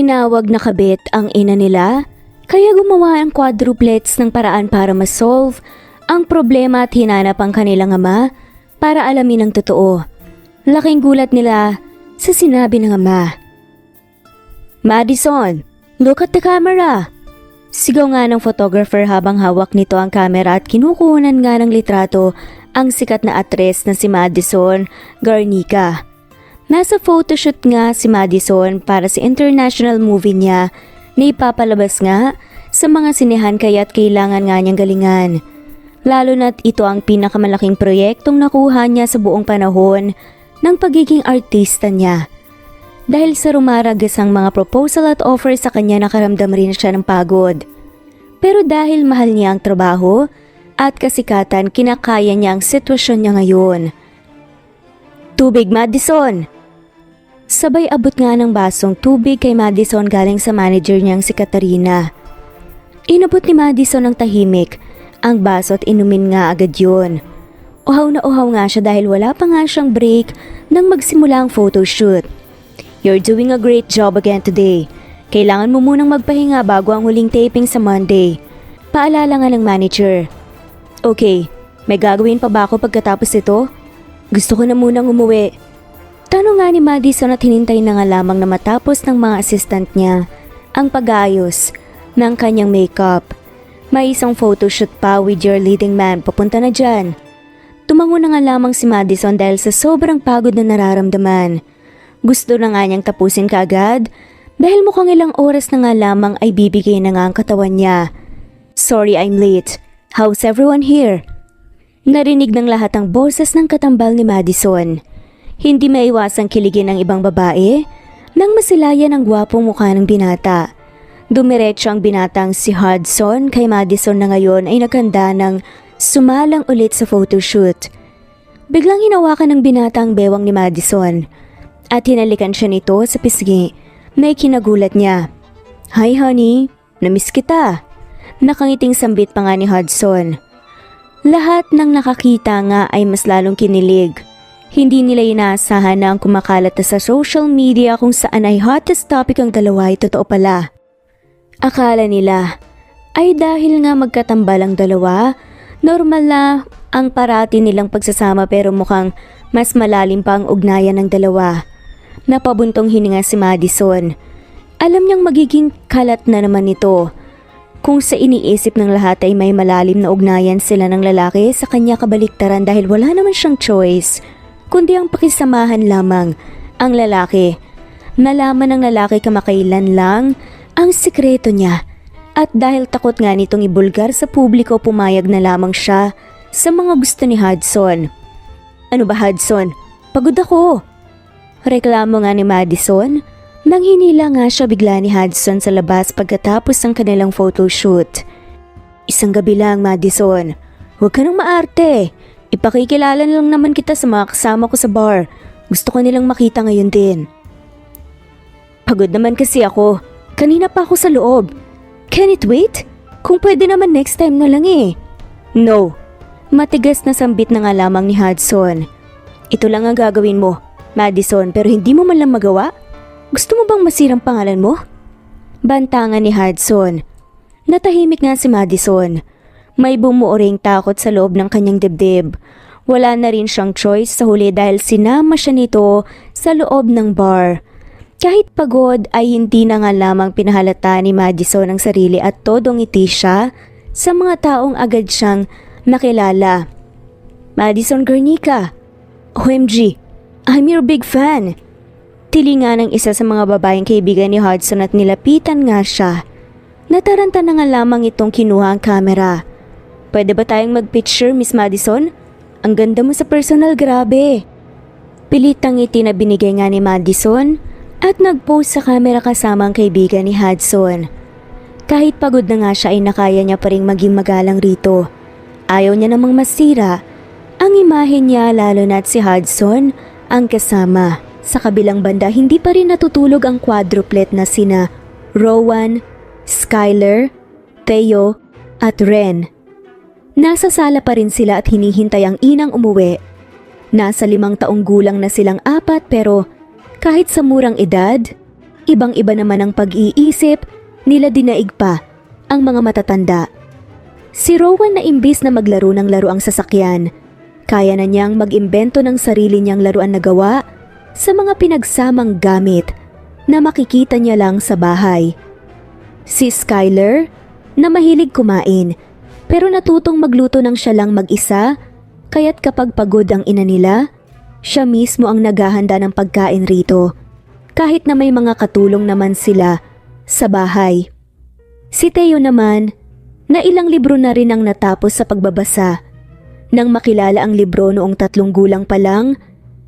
Tinawag na kabit ang ina nila, kaya gumawa ang quadruplets ng paraan para ma-solve ang problema at hinanap ang kanilang ama para alamin ang totoo. Laking gulat nila sa sinabi ng ama. "Madison, look at the camera!" Sigaw nga ng photographer habang hawak nito ang camera at kinukuhanan nga ng litrato ang sikat na aktres na si Madison Garnica. Nasa photoshoot nga si Madison para sa international movie niya na ipapalabas nga sa mga sinehan kaya't kailangan nga niyang galingan. Lalo na't ito ang pinakamalaking proyektong nakuha niya sa buong panahon ng pagiging artista niya. Dahil sa rumaragasang mga proposal at offer sa kanya nakaramdam rin siya ng pagod. Pero dahil mahal niya ang trabaho at kasikatan kinakaya niya ang sitwasyon niya ngayon. "Tubig, Madison!" Sabay abot nga ng basong tubig kay Madison galing sa manager niyang si Katarina. Inabot ni Madison ng tahimik ang baso at inumin nga agad yun. Uhaw na uhaw nga siya dahil wala pa nga siyang break nang magsimula ang photoshoot. "You're doing a great job again today. Kailangan mo munang magpahinga bago ang huling taping sa Monday." Paalala nga ng manager. "Okay, may gagawin pa ba ako pagkatapos ito? Gusto ko na munang umuwi." Tanong nga ni Madison at hinintay na nga lamang na matapos ng mga assistant niya ang pag-aayos ng kanyang makeup. "May isang photoshoot pa with your leading man, papunta na dyan." Tumango na nga lamang si Madison dahil sa sobrang pagod na nararamdaman. Gusto na nga niyang tapusin kaagad dahil mukhang ilang oras na nga lamang ay bibigay na nga ang katawan niya. "Sorry I'm late. How's everyone here?" Narinig ng lahat ang boses ng katambal ni Madison. Hindi maiwasang kiligin ang ibang babae nang masilayan ang gwapong mukha ng binata. Dumiretso ang binatang si Hudson kay Madison na ngayon ay naghanda ng sumalang ulit sa photoshoot. Biglang hinawakan ng binata ang bewang ni Madison at hinalikan siya nito sa pisngi na ikinagulat niya. "Hi honey, namiss kita." Nakangiting sambit pa nga ni Hudson. Lahat ng nakakita nga ay mas lalong kinilig. Hindi nila inaasahan na ang kumakalat na sa social media kung saan ay hottest topic ang dalawa ay totoo pala. Akala nila ay dahil nga magkatambal ang dalawa, normal na ang parati nilang pagsasama pero mukhang mas malalim pa ang ugnayan ng dalawa. Napabuntong hininga si Madison. Alam niyang magiging kalat na naman ito. Kung sa iniisip ng lahat ay may malalim na ugnayan sila ng lalaki sa kanya kabaliktaran dahil wala naman siyang choice, kundi ang pakisamahan lamang ang lalaki. Nalaman ng lalaki kamakailan lang ang sikreto niya at dahil takot nga nitong ibulgar sa publiko pumayag na lamang siya sa mga gusto ni Hudson. "Ano ba Hudson? Pagod ako." Reklamo nga ni Madison nang hinila nga siya bigla ni Hudson sa labas pagkatapos ng kanilang photoshoot. "Isang gabi lang Madison, huwag ka nang maarte. Ipakikilala lang naman kita sa mga kasama ko sa bar. Gusto ko nilang makita ngayon din." "Pagod naman kasi ako. Kanina pa ako sa loob. Can it wait? Kung pwede naman next time na lang eh." "No." Matigas na sambit na nga lamang ni Hudson. "Ito lang ang gagawin mo, Madison, pero hindi mo man lang magawa? Gusto mo bang masirang pangalan mo?" Bantangan ni Hudson. Natahimik nga si Madison. May bumuoring takot sa loob ng kanyang dibdib. Wala na rin siyang choice sa huli dahil sinama siya nito sa loob ng bar. Kahit pagod ay hindi na nga lamang pinahalata ni Madison ang sarili at todong ngiti siya sa mga taong agad siyang nakilala. "Madison Garnica, OMG, I'm your big fan." Tilinga ng isa sa mga babaeng kaibigan ni Hudson at nilapitan nga siya. Nataranta na nga lamang itong kinuha ang kamera. "Pwede ba tayong mag-picture, Miss Madison? Ang ganda mo sa personal, grabe." Pilitang ngiti na binigay nga ni Madison at nag-pose sa camera kasama ang kaibigan ni Hudson. Kahit pagod na nga siya ay nakaya niya pa ring maging magalang rito. Ayaw niya namang masira ang imahe niya lalo na't si Hudson ang kasama. Sa kabilang banda hindi pa rin natutulog ang quadruplet na sina Rowan, Skyler, Theo at Ren. Nasa sala pa rin sila at hinihintay ang inang umuwi. Nasa 5 taong gulang na silang apat pero kahit sa murang edad, Ibang-iba naman ang pag-iisip, nila dinaig pa ang mga matatanda. Si Rowan na imbis na maglaro ng laruang sasakyan, kaya na niyang mag-imbento ng sarili niyang laruan na gawa sa mga pinagsamang gamit na makikita niya lang sa bahay. Si Skyler, na mahilig kumain, pero natutong magluto ng siya lang mag-isa, kaya't kapag pagod ang ina nila, siya mismo ang naghahanda ng pagkain rito, kahit na may mga katulong naman sila sa bahay. Si Theo naman, na ilang libro na rin ang natapos sa pagbabasa. Nang makilala ang libro noong 3 gulang pa lang,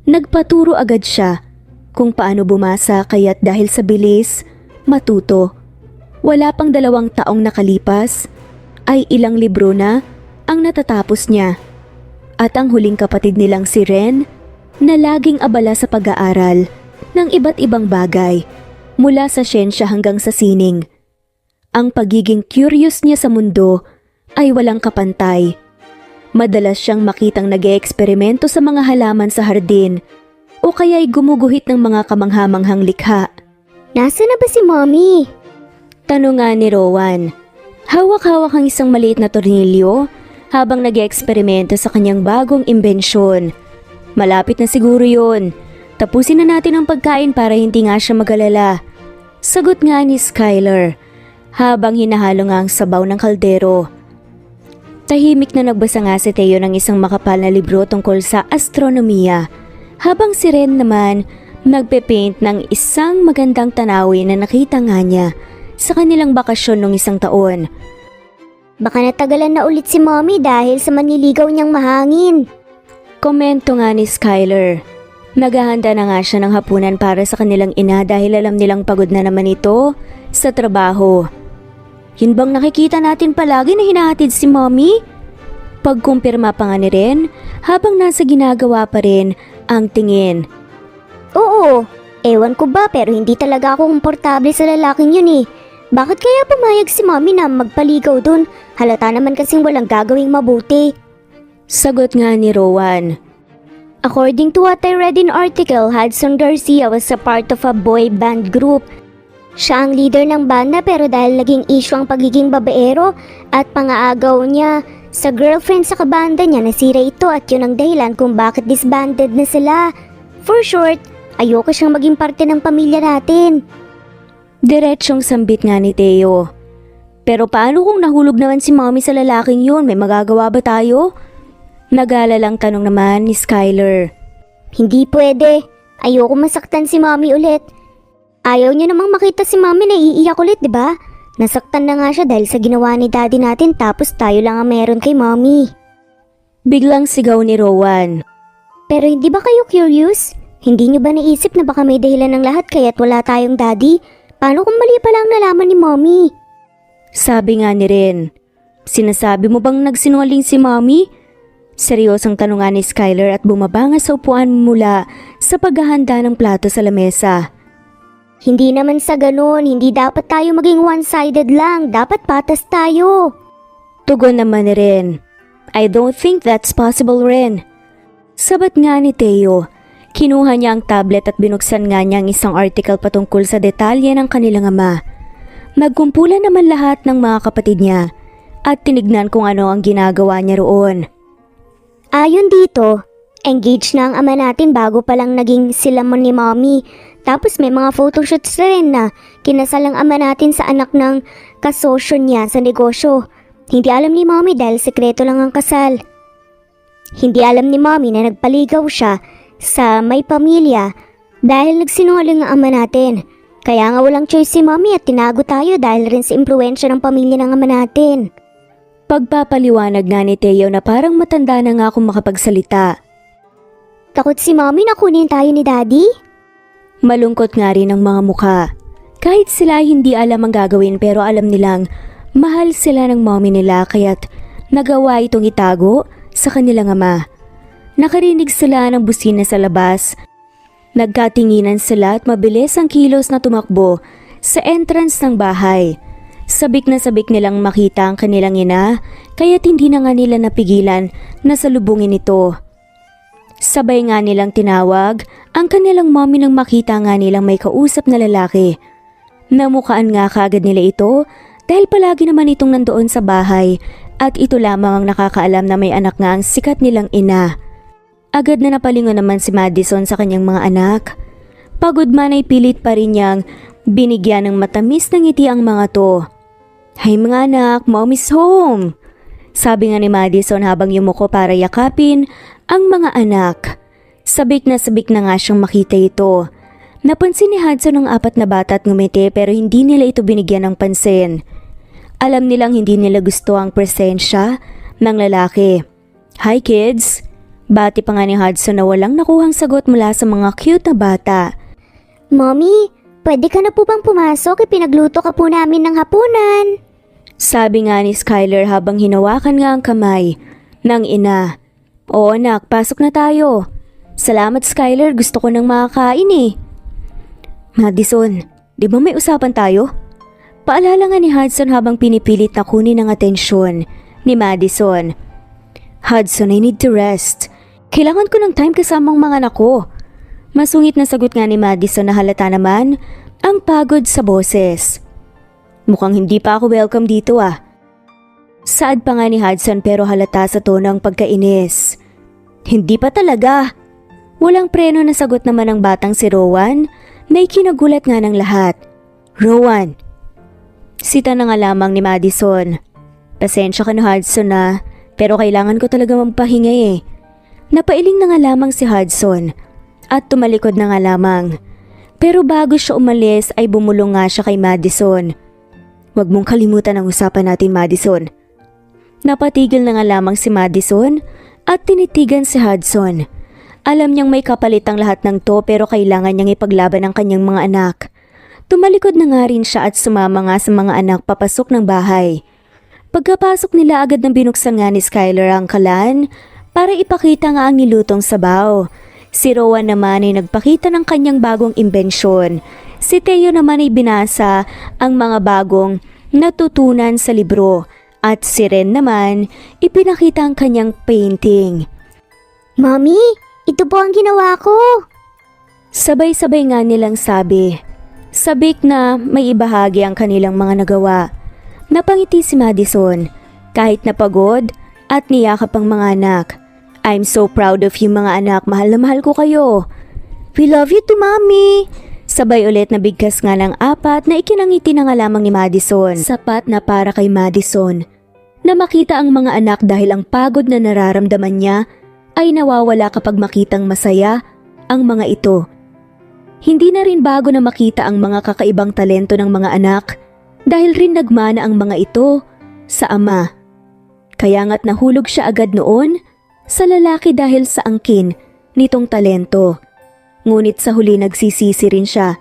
nagpaturo agad siya kung paano bumasa, kaya't dahil sa bilis, matuto. Wala pang 2 taong nakalipas, ay ilang libro na ang natatapos niya. At ang huling kapatid nilang si Ren, na laging abala sa pag-aaral ng iba't ibang bagay, mula sa siyensya hanggang sa sining. Ang pagiging curious niya sa mundo ay walang kapantay. Madalas siyang makitang nag-eeksperimento sa mga halaman sa hardin o kaya'y gumuguhit ng mga kamanghamanghang likha. Nasaan na ba si Mommy? Tanong nga ni Rowan. Hawak-hawak ang isang maliit na tornilyo habang nag-eeksperimento sa kanyang bagong imbensyon. Malapit na siguro yun. Tapusin na natin ang pagkain para hindi nga siya mag-alala. Sagot nga ni Skyler habang hinahalo nga ang sabaw ng kaldero. Tahimik na nagbasa nga si Theo ng isang makapal na libro tungkol sa astronomiya, habang si Ren naman nagpe-paint ng isang magandang tanawin na nakita nga niya sa kanilang bakasyon nung isang taon. Baka natagalan na ulit si Mommy dahil sa manliligaw niyang mahangin. Komento nga ni Skyler. Naghahanda na nga siya ng hapunan para sa kanilang ina dahil alam nilang pagod na naman ito sa trabaho. Yun bang nakikita natin palagi na hinahatid si Mommy? Pagkumpirma pa nga ni Ren habang nasa ginagawa pa rin ang tingin. Oo, ewan ko ba pero hindi talaga ako komportable sa lalaking yun eh. Bakit kaya pumayag si Mommy na magpaligaw dun? Halata naman kasing walang gagawing mabuti. Sagot nga ni Rowan. According to what I read in article, Hudson Garcia was a part of a boy band group. Siya ang leader ng banda pero dahil naging issue ang pagiging babaero at pangaagaw niya sa girlfriend sa kabanda niya, nasira ito at yun ang dahilan kung bakit disbanded na sila. For short, ayoko siyang maging parte ng pamilya natin. Diretsyong sambit nga ni Theo. Pero paano kung nahulog naman si Mommy sa lalaking yun? May magagawa ba tayo? Nag-aalalang tanong naman ni Skyler. Hindi pwede. Ayoko masaktan si Mommy ulit. Ayaw niya namang makita si Mommy na iiyak ulit, di ba? Nasaktan na nga siya dahil sa ginawa ni Daddy natin tapos tayo lang ang meron kay Mommy. Biglang sigaw ni Rowan. Pero hindi ba kayo curious? Hindi niyo ba naisip na baka may dahilan ng lahat kaya't wala tayong Daddy? Paano kung mali pala ang nalaman ni Mommy? Sabi nga ni Ren. Sinasabi mo bang nagsinungaling si Mommy? Seryosang tanong nga ni Skyler at bumaba nga sa upuan mula sa paghahanda ng plato sa lamesa. Hindi naman sa ganun, hindi dapat tayo maging one-sided lang, dapat patas tayo. Tugon naman ni Ren. I don't think that's possible, Ren. Sabat nga ni Theo. Kinuha niya ang tablet at binuksan nga niya ang isang article patungkol sa detalye ng kanilang ama. Nagkumpulan naman lahat ng mga kapatid niya at tinignan kung ano ang ginagawa niya roon. Ayon dito, engaged na ang ama natin bago pa lang naging sila mo ni Mommy. Tapos may mga photoshoots na rin na kinasal ang ama natin sa anak ng kasosyo niya sa negosyo. Hindi alam ni Mommy dahil sekreto lang ang kasal. Hindi alam ni Mommy na nagpaligaw siya sa may pamilya dahil nagsinungaling ang ama natin. Kaya nga walang choice si Mommy at tinago tayo dahil rin sa impluensya ng pamilya ng ama natin. Pagpapaliwanag nga ni Theo na parang matanda na nga kung makapagsalita. Takot si Mommy na kunin tayo ni Daddy? Malungkot nga rin ang mga mukha. Kahit sila hindi alam ang gagawin pero alam nilang mahal sila ng mommy nila kaya't nagawa itong itago sa kanilang ama. Nakarinig sila ng busina sa labas. Nagkatinginan sila at mabilis ang kilos na tumakbo sa entrance ng bahay. Sabik na sabik nilang makita ang kanilang ina kaya't hindi na nga nila napigilan na salubungin ito. Sabay nga nilang tinawag ang kanilang mommy nang makita nga nilang may kausap na lalaki. Namukaan nga kaagad nila ito dahil palagi naman itong nandoon sa bahay at ito lamang ang nakakaalam na may anak nga ang sikat nilang ina. Agad na napalingon naman si Madison sa kanyang mga anak. Pagod man ay pilit pa rin niyang binigyan ng matamis na ngiti ang mga to. "Hay mga anak, mom is home!" Sabi nga ni Madison habang yumuko para yakapin ang mga anak. Sabik na nga siyang makita ito. Napansin ni Hudson ang 4 na bata at ngumiti pero hindi nila ito binigyan ng pansin. Alam nilang hindi nila gusto ang presensya ng lalaki. "Hi kids!" Bati pa nga ni Hudson na walang nakuhang sagot mula sa mga cute na bata. Mommy, pwede ka na po bang pumasok? Ipinagluto ka po namin ng hapunan. Sabi nga ni Skylar habang hinawakan nga ang kamay ng ina. "Oo anak, pasok na tayo." "Salamat Skylar, gusto ko nang makakain eh." "Madison, di ba may usapan tayo?" Paalala nga ni Hudson habang pinipilit na kunin ang atensyon ni Madison. "Hudson, I need to rest. Kailangan ko ng time kasama ang mga anak ko." Masungit na sagot nga ni Madison na halata naman ang pagod sa boses. "Mukhang hindi pa ako welcome dito ah." Saad pa nga ni Hudson pero halata sa tono ang pagkainis. "Hindi pa talaga." Walang preno na sagot naman ng batang si Rowan na ikinagulat nga ng lahat. "Rowan." Sita na nga lamang ni Madison. "Pasensya ka na Hudson na, pero kailangan ko talaga magpahinga eh." Napailing na nga lamang si Hudson at tumalikod na nga lamang. Pero bago siya umalis ay bumulong nga siya kay Madison. "Huwag mong kalimutan ang usapan natin Madison." Napatigil na nga lamang si Madison at tinitigan si Hudson. Alam niyang may kapalit ang lahat ng to pero kailangan niyang ipaglaban ang kanyang mga anak. Tumalikod na nga rin siya at sumama nga sa mga anak papasok ng bahay. Pagkapasok nila agad nang binuksan nga ni Skylar ang kalan para ipakita nga ang nilutong sabaw. Si Rowan naman ay nagpakita ng kanyang bagong imbensyon. Si Theo naman ay binasa ang mga bagong natutunan sa libro. At si Ren naman ipinakita ang kanyang painting. Mommy, ito po ang ginawa ko. Sabay-sabay nga nilang sabi. Sabik na may ibahagi ang kanilang mga nagawa. Napangiti si Madison kahit napagod at niyakap ang mga anak. "I'm so proud of you mga anak, mahal na mahal ko kayo." "We love you too, Mommy." Sabay ulit na bigkas nga ng 4 na ikinangiti na nga lamang ni Madison. Sapat na para kay Madison na makita ang mga anak dahil ang pagod na nararamdaman niya ay nawawala kapag makitang masaya ang mga ito. Hindi na rin bago na makita ang mga kakaibang talento ng mga anak dahil rin nagmana ang mga ito sa ama. Kaya nga't nahulog siya agad noon sa lalaki dahil sa angkin nitong talento. Ngunit sa huli nagsisisi rin siya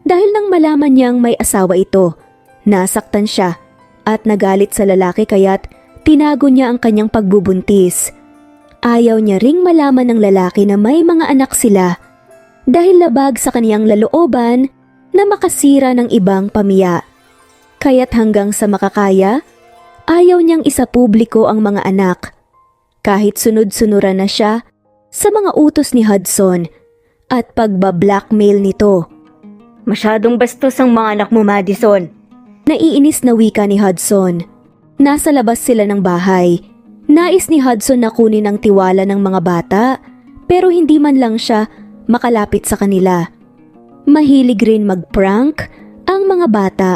dahil nang malaman niyang may asawa ito, nasaktan siya at nagalit sa lalaki kaya't tinago niya ang kanyang pagbubuntis. Ayaw niya ring malaman ng lalaki na may mga anak sila dahil labag sa kaniyang lalooban na makasira ng ibang pamilya. Kaya't hanggang sa makakaya, ayaw niyang isapubliko ang mga anak. Kahit sunod-sunuran na siya sa mga utos ni Hudson at pagbablackmail nito. "Masyadong bastos ang mga anak mo, Madison." Naiinis na wika ni Hudson. Nasa labas sila ng bahay. Nais ni Hudson na kunin ang tiwala ng mga bata pero hindi man lang siya makalapit sa kanila. Mahilig rin mag-prank ang mga bata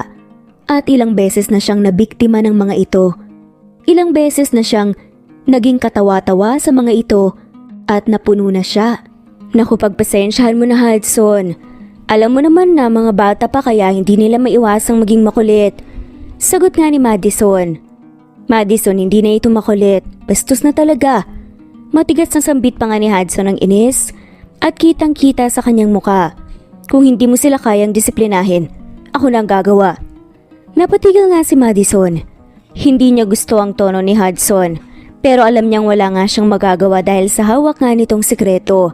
at ilang beses na siyang nabiktima ng mga ito. Ilang beses na siyang naging katawa-tawa sa mga ito at napuno na siya. "Naku, pagpasensyahan mo na Hudson. Alam mo naman na mga bata pa kaya hindi nila maiwasang maging makulit." Sagot nga ni Madison. "Madison, hindi na ito makulit. Bastos na talaga." Matigas na sambit pa nga ni Hudson ang inis at kitang-kita sa kanyang muka. "Kung hindi mo sila kayang disiplinahin, ako na ang gagawa." Napatigil nga si Madison. Hindi niya gusto ang tono ni Hudson, pero alam niyang wala nga siyang magagawa dahil sa hawak nga nitong sikreto.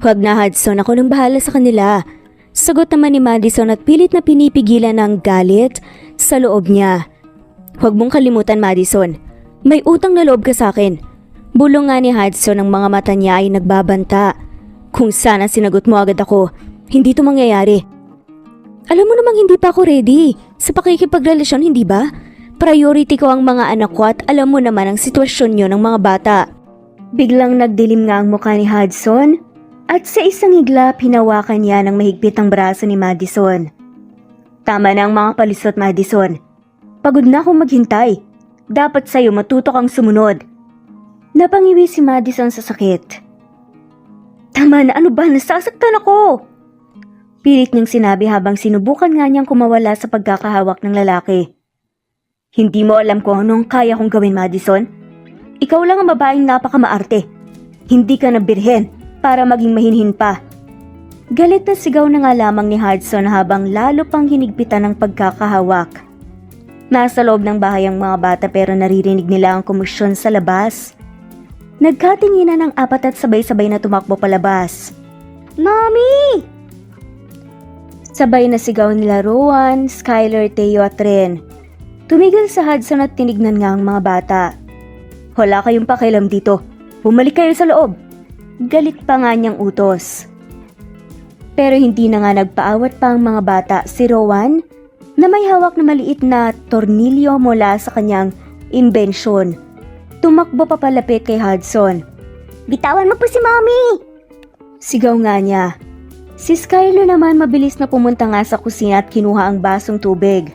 "Huwag na Hudson, ako nang bahala sa kanila." Sagot naman ni Madison at pilit na pinipigilan ng galit sa loob niya. "Huwag mong kalimutan Madison, may utang na loob ka sa akin." Bulong nga ni Hudson ang mga mata niya ay nagbabanta. "Kung sana sinagot mo agad ako, hindi ito mangyayari." Alam mo namang hindi pa ako ready sa pakikipagrelasyon, hindi ba? Priority ko ang mga anak ko at alam mo naman ang sitwasyon nyo ng mga bata. Biglang nagdilim nga ang mukha ni Hudson at sa isang iglap hinawakan niya ng mahigpit ang braso ni Madison. Tama na ang mga palisot, Madison. Pagod na akong maghintay. Dapat sa'yo matuto kang sumunod. Napangiwi si Madison sa sakit. Tama na, ano ba? Nasasaktan ako! Pilit niyang sinabi habang sinubukan nga niyang kumawala sa pagkakahawak ng lalaki. Hindi mo alam kung anong kaya kong gawin, Madison. Ikaw lang ang babaeng napakamaarte. Hindi ka nabirhen para maging mahinhin pa. Galit na sigaw na nga lamang ni Hudson habang lalo pang hinigpitan ng pagkakahawak. Nasa loob ng bahay ang mga bata pero naririnig nila ang komosyon sa labas. Nagkatinginan ng apat at sabay-sabay na tumakbo palabas. Mommy! Sabay na sigaw nila Rowan, Skyler, Theo at Ren. Tumigil sa Hudson at tinignan nga ang mga bata. Wala kayong pakialam dito. Bumalik kayo sa loob. Galit pa nga niyang utos. Pero hindi na nga nagpaawat pa ang mga bata si Rowan na may hawak na maliit na tornilyo mula sa kanyang imbensyon. Tumakbo pa palapit kay Hudson. Bitawan mo po si Mommy! Sigaw nga niya. Si Skyler naman mabilis na pumunta nga sa kusina at kinuha ang basong tubig.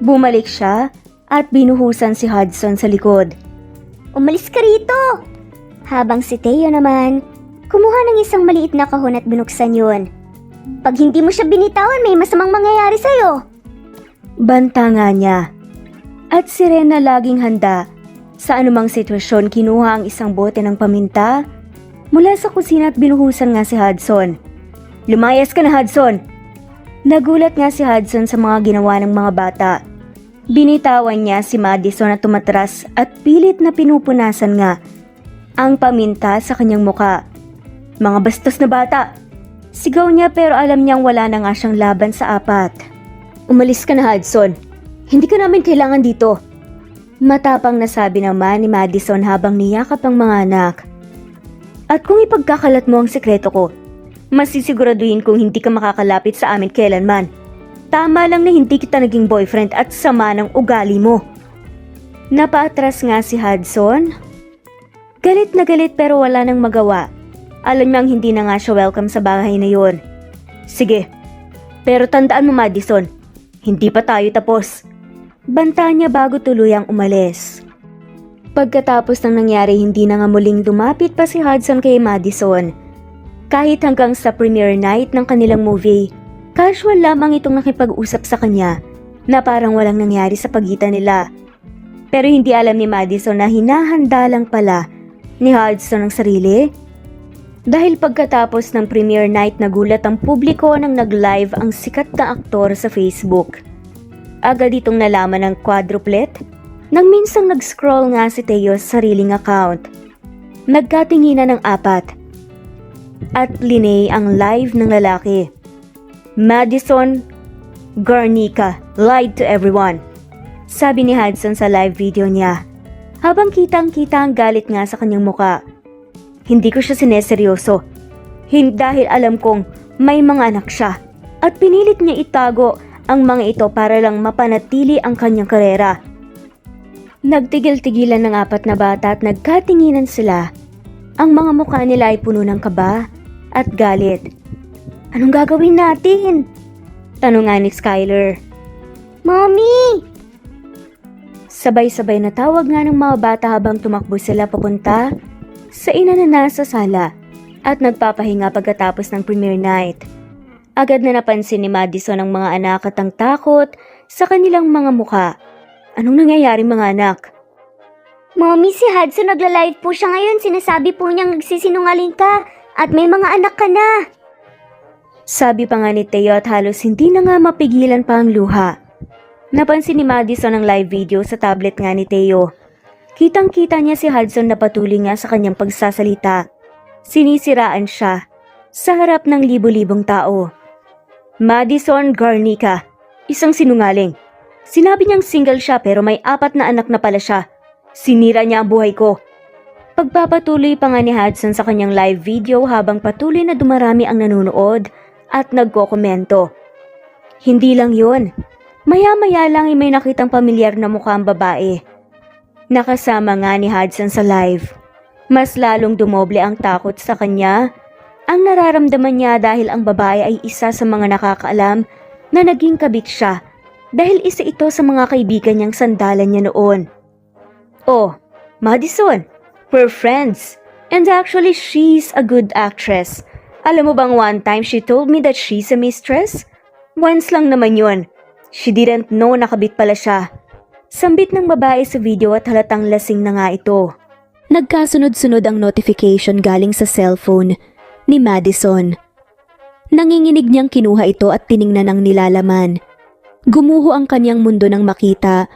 Bumalik siya at binuhusan si Hudson sa likod. Umalis ka rito! Habang si Theo naman, kumuha ng isang maliit na kahon at binuksan yun. Pag hindi mo siya binitawan, may masamang mangyayari sa'yo. Banta nga niya. At si Ren na laging handa sa anumang sitwasyon kinuha ang isang bote ng paminta mula sa kusina at binuhusan nga si Hudson. Lumayas ka na, Hudson! Nagulat nga si Hudson sa mga ginawa ng mga bata. Binitawan niya si Madison na tumatras at pilit na pinupunasan nga ang paminta sa kanyang muka. Mga bastos na bata! Sigaw niya pero alam niyang wala na nga siyang laban sa apat. Umalis ka na, Hudson. Hindi ka namin kailangan dito. Matapang na sabi naman ni Madison habang niyakap ang mga anak. At kung ipagkakalat mo ang sekreto ko, masisiguraduhin kong hindi ka makakalapit sa amin kailanman. Tama lang na hindi kita naging boyfriend at sama ng ugali mo. Napaatras nga si Hudson. Galit na galit pero wala nang magawa. Alam niyang hindi na nga siya welcome sa bahay na yon. Sige, pero tandaan mo, Madison, hindi pa tayo tapos. Banta niya bago tuluyang umalis. Pagkatapos ng nangyari, hindi na nga muling dumapit pa si Hudson kay Madison. Kahit hanggang sa premiere night ng kanilang movie, casual lamang itong nakipag-usap sa kanya na parang walang nangyari sa pagitan nila. Pero hindi alam ni Madison na hinahanda lang pala ni Hudson ang sarili. Dahil pagkatapos ng premiere night nagulat ang publiko nang nag-live ang sikat na aktor sa Facebook. Agad itong nalaman ng quadruplet nang minsang nag-scroll nga si Theo sa sariling account. Nagkatinginan ng apat at linay ang live ng lalaki. Madison Garnica lied to everyone, sabi ni Hudson sa live video niya. Habang kitang-kita ang galit nga sa kanyang muka. Hindi ko siya sineseryoso. Dahil alam kong may mga anak siya at pinilit niya itago ang mga ito para lang mapanatili ang kanyang karera. Nagtigil-tigilan ng apat na bata at nagkatinginan sila. Ang mga mukha nila ay puno ng kaba at galit. Anong gagawin natin? Tanong nga ni Skyler. Mommy! Sabay-sabay na tawag nga ng mga bata habang tumakbo sila papunta sa ina na nasa sala at nagpapahinga pagkatapos ng premiere night. Agad na napansin ni Madison ang mga anak at ang takot sa kanilang mga mukha. Anong nangyayari mga anak? Mommy, si Hudson nagla-live po siya ngayon. Sinasabi po niyang nagsisinungaling ka at may mga anak ka na. Sabi pa nga ni Theo at halos hindi na nga mapigilan pa ang luha. Napansin ni Madison ang live video sa tablet nga ni Theo. Kitang-kita niya si Hudson na patuloy nga sa kanyang pagsasalita. Sinisiraan siya sa harap ng libo-libong tao. Madison Garnica, isang sinungaling. Sinabi niyang single siya pero may 4 na anak na pala siya. Sinira niya ang buhay ko. Pagpapatuloy pa nga ni Hudson sa kanyang live video habang patuloy na dumarami ang nanonood at nagkokomento. Hindi lang yun. Maya-maya lang ay may nakitang pamilyar na mukha ang babae. Nakasama nga ni Hudson sa live. Mas lalong dumoble ang takot sa kanya. Ang nararamdaman niya dahil ang babae ay isa sa mga nakakaalam na naging kabit siya dahil isa ito sa mga kaibigan niyang sandalan niya noon. Oh, Madison, we're friends. And actually, she's a good actress. Alam mo bang one time she told me that she's a mistress? Once lang naman yun. She didn't know nakabit pala siya. Sambit ng babae sa video at halatang lasing na nga ito. Nagkasunod-sunod ang notification galing sa cellphone ni Madison. Nanginginig niyang kinuha ito at tiningnan ang nilalaman. Gumuho ang kanyang mundo nang makita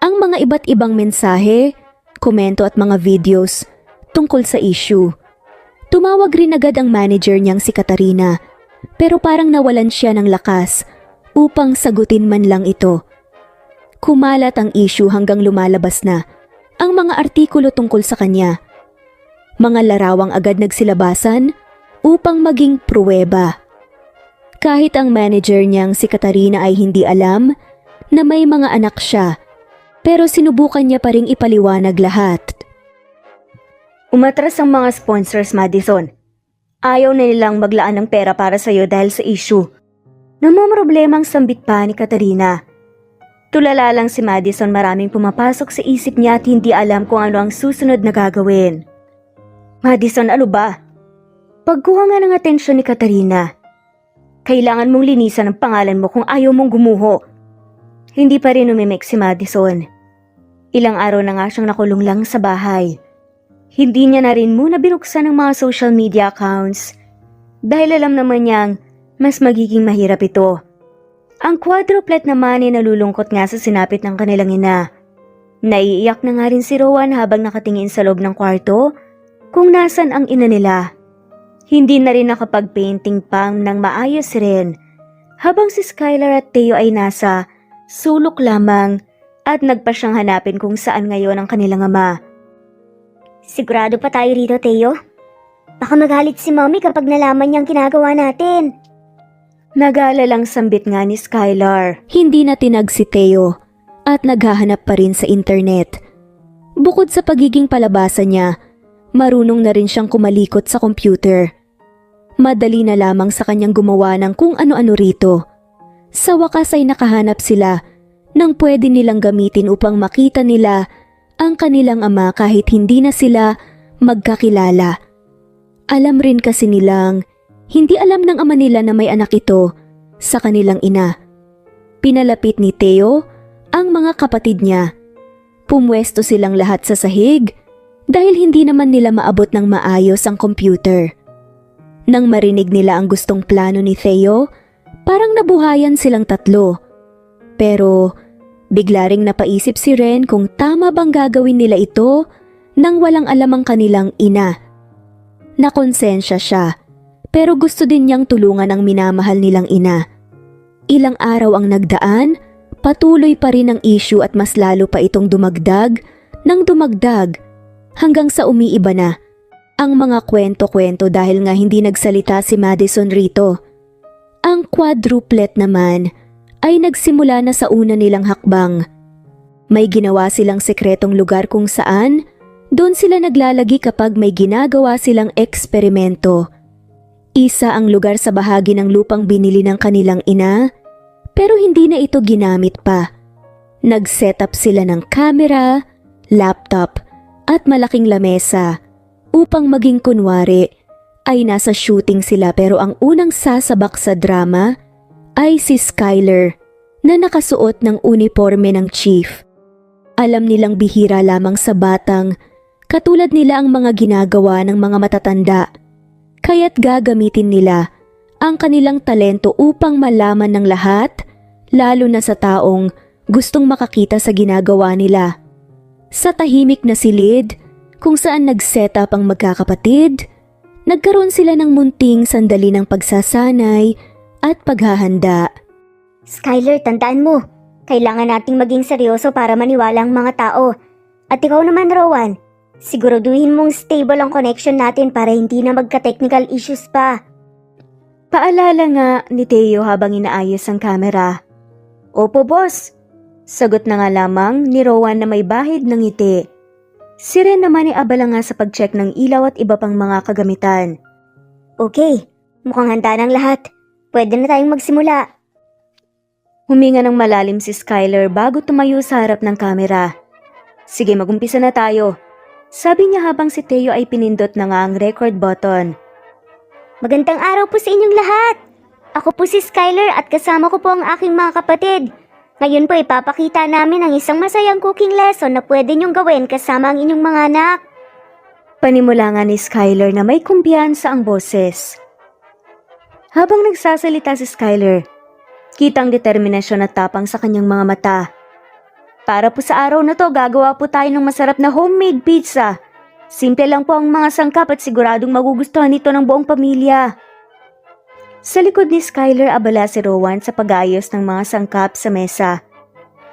ang mga iba't ibang mensahe, komento at mga videos tungkol sa issue. Tumawag rin agad ang manager niyang si Katarina, pero parang nawalan siya ng lakas upang sagutin man lang ito. Kumalat ang issue hanggang lumalabas na ang mga artikulo tungkol sa kanya. Mga larawang agad nagsilabasan upang maging pruweba. Kahit ang manager niyang si Katarina ay hindi alam na may mga anak siya, pero sinubukan niya pa ring ipaliwanag lahat. Umatras ang mga sponsors, Madison. Ayaw na nilang maglaan ng pera para sa iyo dahil sa issue. Namomroblema ang sambit pa ni Katarina. Tulala lang si Madison, maraming pumapasok sa isip niya at hindi alam kung ano ang susunod na gagawin. Madison, ano ba? Pagkuha nga ng atensyon ni Katarina. Kailangan mong linisan ang pangalan mo kung ayaw mong gumuho. Hindi pa rin umimik si Madison. Ilang araw na nga siyang nakulong lang sa bahay. Hindi niya na rin muna binuksan ang mga social media accounts dahil alam naman niyang mas magiging mahirap ito. Ang quadruplet naman ay nalulungkot nga sa sinapit ng kanilang ina. Naiiyak na nga rin si Rowan habang nakatingin sa loob ng kwarto kung nasan ang ina nila. Hindi na rin nakapag-painting pang nang maayos rin, habang si Skylar at Theo ay nasa sulok lamang at nagpa siyang hanapin kung saan ngayon ang kanilang ama. Sigurado pa tayo rito, Theo? Baka magalit si Mommy kapag nalaman niyang ginagawa natin. Nag-aalalang sambit nga ni Skylar. Hindi na tinag si Theo at naghahanap pa rin sa internet. Bukod sa pagiging palabasa niya, marunong na rin siyang kumalikot sa computer. Madali na lamang sa kanyang gumawa ng kung ano-ano rito. Sa wakas ay nakahanap sila ng pwede nilang gamitin upang makita nila ang kanilang ama kahit hindi na sila magkakilala. Alam rin kasi nilang hindi alam ng ama nila na may anak ito sa kanilang ina. Pinalapit ni Theo ang mga kapatid niya. Pumwesto silang lahat sa sahig dahil hindi naman nila maabot ng maayos ang computer. Nang marinig nila ang gustong plano ni Theo, parang nabuhayan silang tatlo. Pero bigla ring napaisip si Ren kung tama bang gagawin nila ito nang walang alam ang kanilang ina. Nakonsensya siya, pero gusto din niyang tulungan ang minamahal nilang ina. Ilang araw ang nagdaan, patuloy pa rin ang issue at mas lalo pa itong dumagdag hanggang sa umiiba na ang mga kwento-kwento dahil nga hindi nagsalita si Madison rito. Ang quadruplet naman ay nagsimula na sa una nilang hakbang. May ginawa silang sekretong lugar kung saan doon sila naglalagi kapag may ginagawa silang eksperimento. Isa ang lugar sa bahagi ng lupang binili ng kanilang ina, pero hindi na ito ginamit pa. Nag-set up sila ng camera, laptop at malaking lamesa upang maging kunwari ay nasa shooting sila, pero ang unang sasabak sa drama ay si Skylar na nakasuot ng uniforme ng chief. Alam nilang bihira lamang sa batang katulad nila ang mga ginagawa ng mga matatanda, kaya't gagamitin nila ang kanilang talento upang malaman ng lahat, lalo na sa taong gustong makakita sa ginagawa nila. Sa tahimik na silid kung saan nag-set up ang magkakapatid, nagkaroon sila ng munting sandali ng pagsasanay at paghahanda. Skylar, tandaan mo, kailangan nating maging seryoso para maniwala ang mga tao. At ikaw naman, Rowan, siguraduhin mong stable ang connection natin para hindi na magka-technical issues pa. Paalala nga ni Teo habang inaayos ang kamera. Opo boss, sagot na nga lamang ni Rowan na may bahid ng ngiti. Si Ren naman ay abala nga sa pag-check ng ilaw at iba pang mga kagamitan. Okay, mukhang handa ng lahat. Pwede na tayong magsimula. Huminga ng malalim si Skyler bago tumayo sa harap ng kamera. Sige, magumpisa na tayo. Sabi niya habang si Teo ay pinindot na nga ang record button. Magandang araw po sa inyong lahat. Ako po si Skyler at kasama ko po ang aking mga kapatid. Ngayon po ipapakita namin ang isang masayang cooking lesson na pwede niyong gawin kasama ang inyong mga anak. Panimula nga ni Skyler na may kumpiyansa ang boses. Habang nagsasalita si Skyler, kitang determinasyon at tapang sa kanyang mga mata. Para po sa araw na to, gagawa po tayo ng masarap na homemade pizza. Simple lang po ang mga sangkap at siguradong magugustuhan ito ng buong pamilya. Sa likod ni Skyler, abala si Rowan sa pag-ayos ng mga sangkap sa mesa.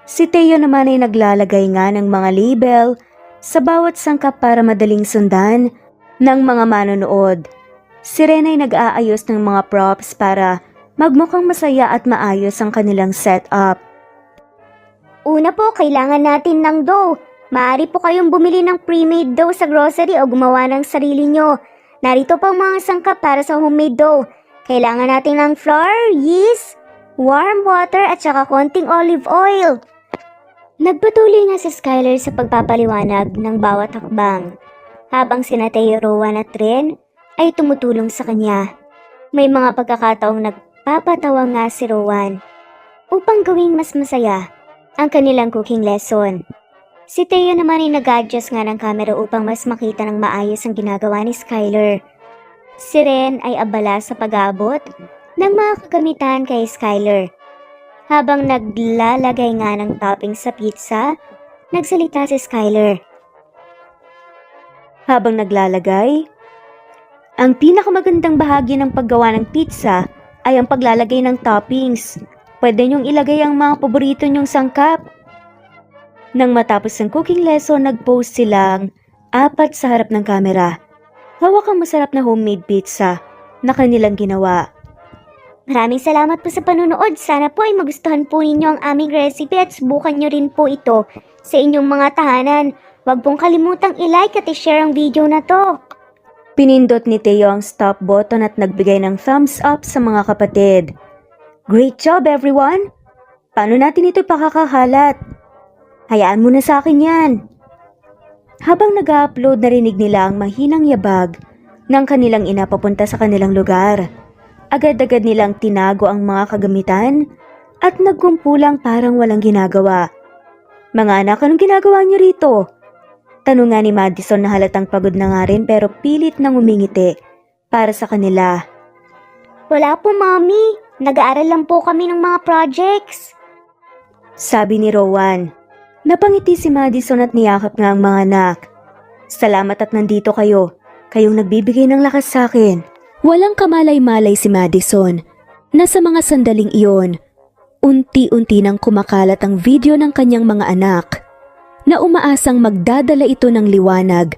Si Teo naman ay naglalagay nga ng mga label sa bawat sangkap para madaling sundan ng mga manonood. Si Ren ay nag-aayos ng mga props para magmukhang masaya at maayos ang kanilang setup. Una po, kailangan natin ng dough. Maaari po kayong bumili ng pre-made dough sa grocery o gumawa ng sarili nyo. Narito pa ang mga sangkap para sa homemade dough. Kailangan natin ng flour, yeast, warm water at saka konting olive oil. Nagpatuloy nga si Skyler sa pagpapaliwanag ng bawat hakbang, habang sina Teo, Rowan at Ren ay tumutulong sa kanya. May mga pagkakataong nagpapatawa nga si Rowan upang gawing mas masaya ang kanilang cooking lesson. Si Teo naman ay nag-adjust nga ng camera upang mas makita ng maayos ang ginagawa ni Skyler. Si Ren ay abala sa pag-abot ng mga kagamitan kay Skyler. Habang naglalagay nga ng topping sa pizza, nagsalita si Skyler. Habang naglalagay, ang pinakamagandang bahagi ng paggawa ng pizza ay ang paglalagay ng toppings. Pwede niyong ilagay ang mga paborito niyong sangkap. Nang matapos ang cooking lesson, nag-post silang 4 sa harap ng kamera. Hawak ang masarap na homemade pizza na kanilang ginawa. Maraming salamat po sa panonood. Sana po ay magustuhan po ninyo ang aming recipe at subukan nyo rin po ito sa inyong mga tahanan. Huwag pong kalimutang i-like at i-share ang video na to. Pinindot ni Teo ang stop button at nagbigay ng thumbs up sa mga kapatid. Great job everyone! Paano natin ito pakakahalat? Hayaan mo na sa akin yan. Habang nag-upload, narinig nila ang mahinang yabag ng kanilang ina papunta sa kanilang lugar. Agad-agad nilang tinago ang mga kagamitan at nagkumpulang parang walang ginagawa. Mga anak, anong ginagawa niyo rito? Tanong nga ni Madison na halatang pagod na nga rin pero pilit nang umingiti para sa kanila. Wala po, Mommy. Nag-aaral lang po kami ng mga projects. Sabi ni Rowan. Napangiti si Madison at niyakap nga ang mga anak. Salamat at nandito kayo. Kayong nagbibigay ng lakas sa akin. Walang kamalay-malay si Madison na sa mga sandaling iyon, unti-unti nang kumakalat ang video ng kanyang mga anak na umaasang magdadala ito ng liwanag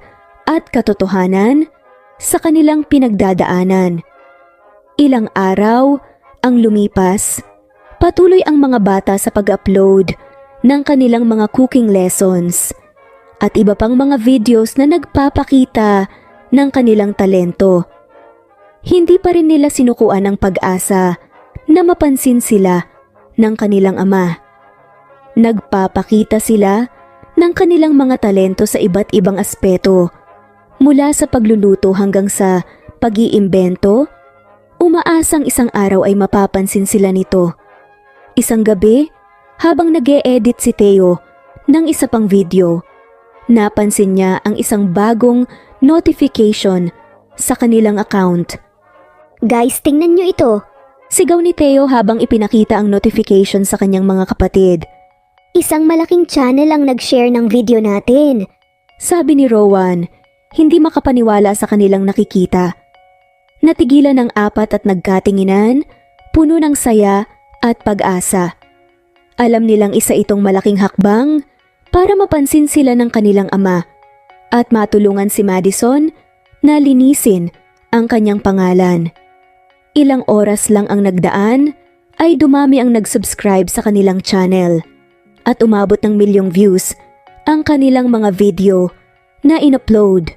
at katotohanan sa kanilang pinagdadaanan. Ilang araw ang lumipas, patuloy ang mga bata sa pag-upload ng kanilang mga cooking lessons at iba pang mga videos na nagpapakita ng kanilang talento. Hindi pa rin nila sinukuan ang pag-asa na mapansin sila ng kanilang ama. Nagpapakita sila ng kanilang mga talento sa iba't ibang aspeto, mula sa pagluluto hanggang sa pag-iimbento. Umaasang isang araw ay mapapansin sila nito. Isang gabi, habang nag-e-edit si Teo ng isa pang video, napansin niya ang isang bagong notification sa kanilang account. Guys, tingnan nyo ito. Sigaw ni Teo habang ipinakita ang notification sa kanyang mga kapatid. Isang malaking channel ang nag-share ng video natin. Sabi ni Rowan, hindi makapaniwala sa kanilang nakikita. Natigilan ang 4 at nagkatinginan, puno ng saya at pag-asa. Alam nilang isa itong malaking hakbang para mapansin sila ng kanilang ama at matulungan si Madison na linisin ang kanyang pangalan. Ilang oras lang ang nagdaan ay dumami ang nag-subscribe sa kanilang channel at umabot ng milyong views ang kanilang mga video na in-upload.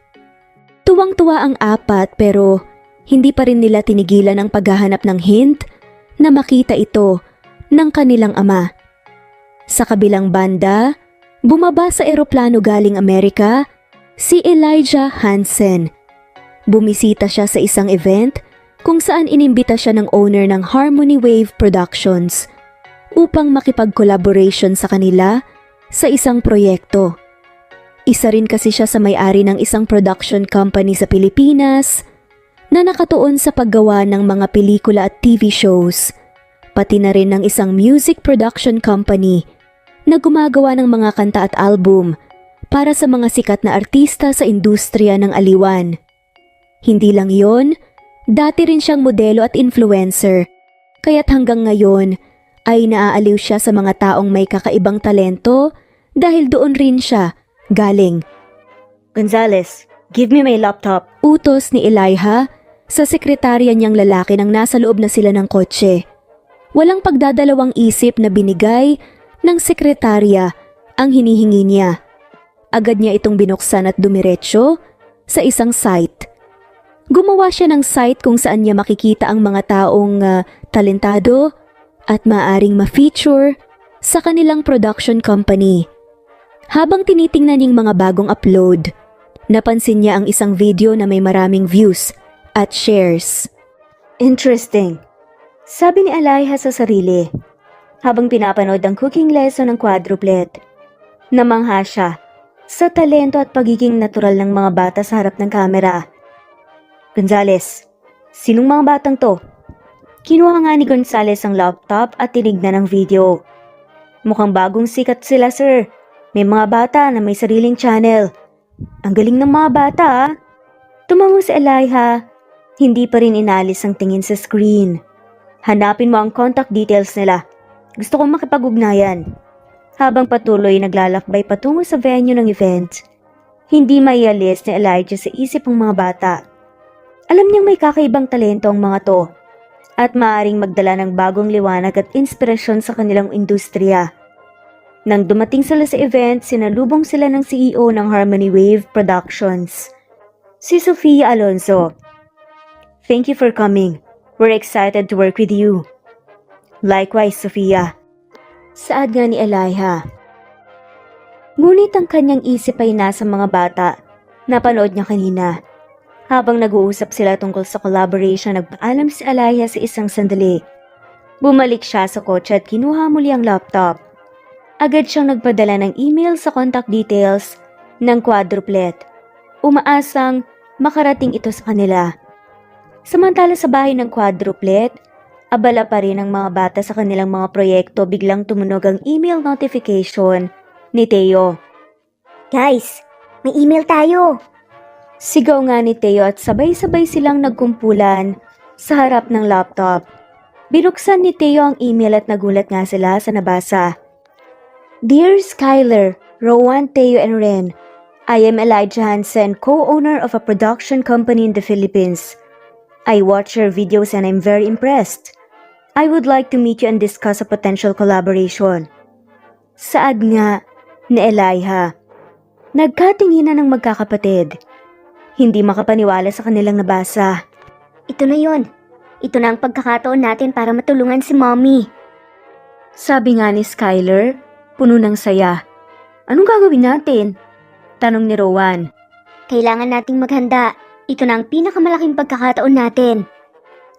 Tuwang-tuwa ang apat pero hindi pa rin nila tinigilan ang paghahanap ng hint na makita ito ng kanilang ama. Sa kabilang banda, bumaba sa eroplano galing Amerika si Elijah Hansen. Bumisita siya sa isang event kung saan inimbita siya ng owner ng Harmony Wave Productions upang makipag-collaboration sa kanila sa isang proyekto. Isa rin kasi siya sa may-ari ng isang production company sa Pilipinas na nakatuon sa paggawa ng mga pelikula at TV shows, pati na rin ng isang music production company na gumagawa ng mga kanta at album para sa mga sikat na artista sa industriya ng aliwan. Hindi lang yon, dati rin siyang modelo at influencer, kaya't hanggang ngayon ay naaaliw siya sa mga taong may kakaibang talento dahil doon rin siya galing. Gonzales, give me my laptop. Utos ni Elijah sa sekretarya niyang lalaki nang nasa loob na sila ng kotse. Walang pagdadalawang isip na binigay ng sekretarya ang hinihingi niya. Agad niya itong binuksan at dumiretso sa isang site. Gumawa siya ng site kung saan niya makikita ang mga taong talentado at maaring ma-feature sa kanilang production company. Habang tinitingnan niyang mga bagong upload, napansin niya ang isang video na may maraming views at shares. Interesting, sabi ni Elijah sa sarili habang pinapanood ang cooking lesson ng quadruplet. Namangha siya sa talento at pagiging natural ng mga bata sa harap ng kamera. Gonzales, sinong mga batang to? Kinuha nga ni Gonzales ang laptop at tinignan ang video. Mukhang bagong sikat sila, sir. May mga bata na may sariling channel. Ang galing ng mga bata, ah. Tumango si Elijah. Hindi pa rin inalis ang tingin sa screen. Hanapin mo ang contact details nila. Gusto kong makipag-ugnayan. Habang patuloy naglalakbay patungo sa venue ng event, hindi maialis ni Elijah sa isip ang mga bata. Alam niyang may kakaibang talento ang mga to at maaaring magdala ng bagong liwanag at inspirasyon sa kanilang industriya. Nang dumating sila sa event, sinalubong sila ng CEO ng Harmony Wave Productions, si Sofia Alonso. Thank you for coming. We're excited to work with you. Likewise, Sofia. Saad nga ni Elijah. Ngunit ang kanyang isip ay nasa mga bata. Napanood niya kanina. Habang nag-uusap sila tungkol sa collaboration, nagpaalam si Elijah sa isang sandali. Bumalik siya sa kotse at kinuha muli ang laptop. Agad siyang nagpadala ng email sa contact details ng quadruplet. Umaasang makarating ito sa kanila. Samantala sa bahay ng quadruplet, abala pa rin ang mga bata sa kanilang mga proyekto, biglang tumunog ang email notification ni Theo. Guys, may email tayo! Sigaw nga ni Theo at sabay-sabay silang nagkumpulan sa harap ng laptop. Binuksan ni Theo ang email at nagulat nga sila sa nabasa. Dear Skyler, Rowan, Theo, and Ren, I am Elijah Hansen, co-owner of a production company in the Philippines. I watch your videos and I'm very impressed. I would like to meet you and discuss a potential collaboration. Saad nga ni Elijah. Nagkatinginan ng magkakapatid. Hindi makapaniwala sa kanilang nabasa. Ito na yon. Ito na ang pagkakataon natin para matulungan si Mommy. Sabi nga ni Skyler, puno ng saya. Anong gagawin natin? Tanong ni Rowan. Kailangan nating maghanda. Ito na ang pinakamalaking pagkakataon natin.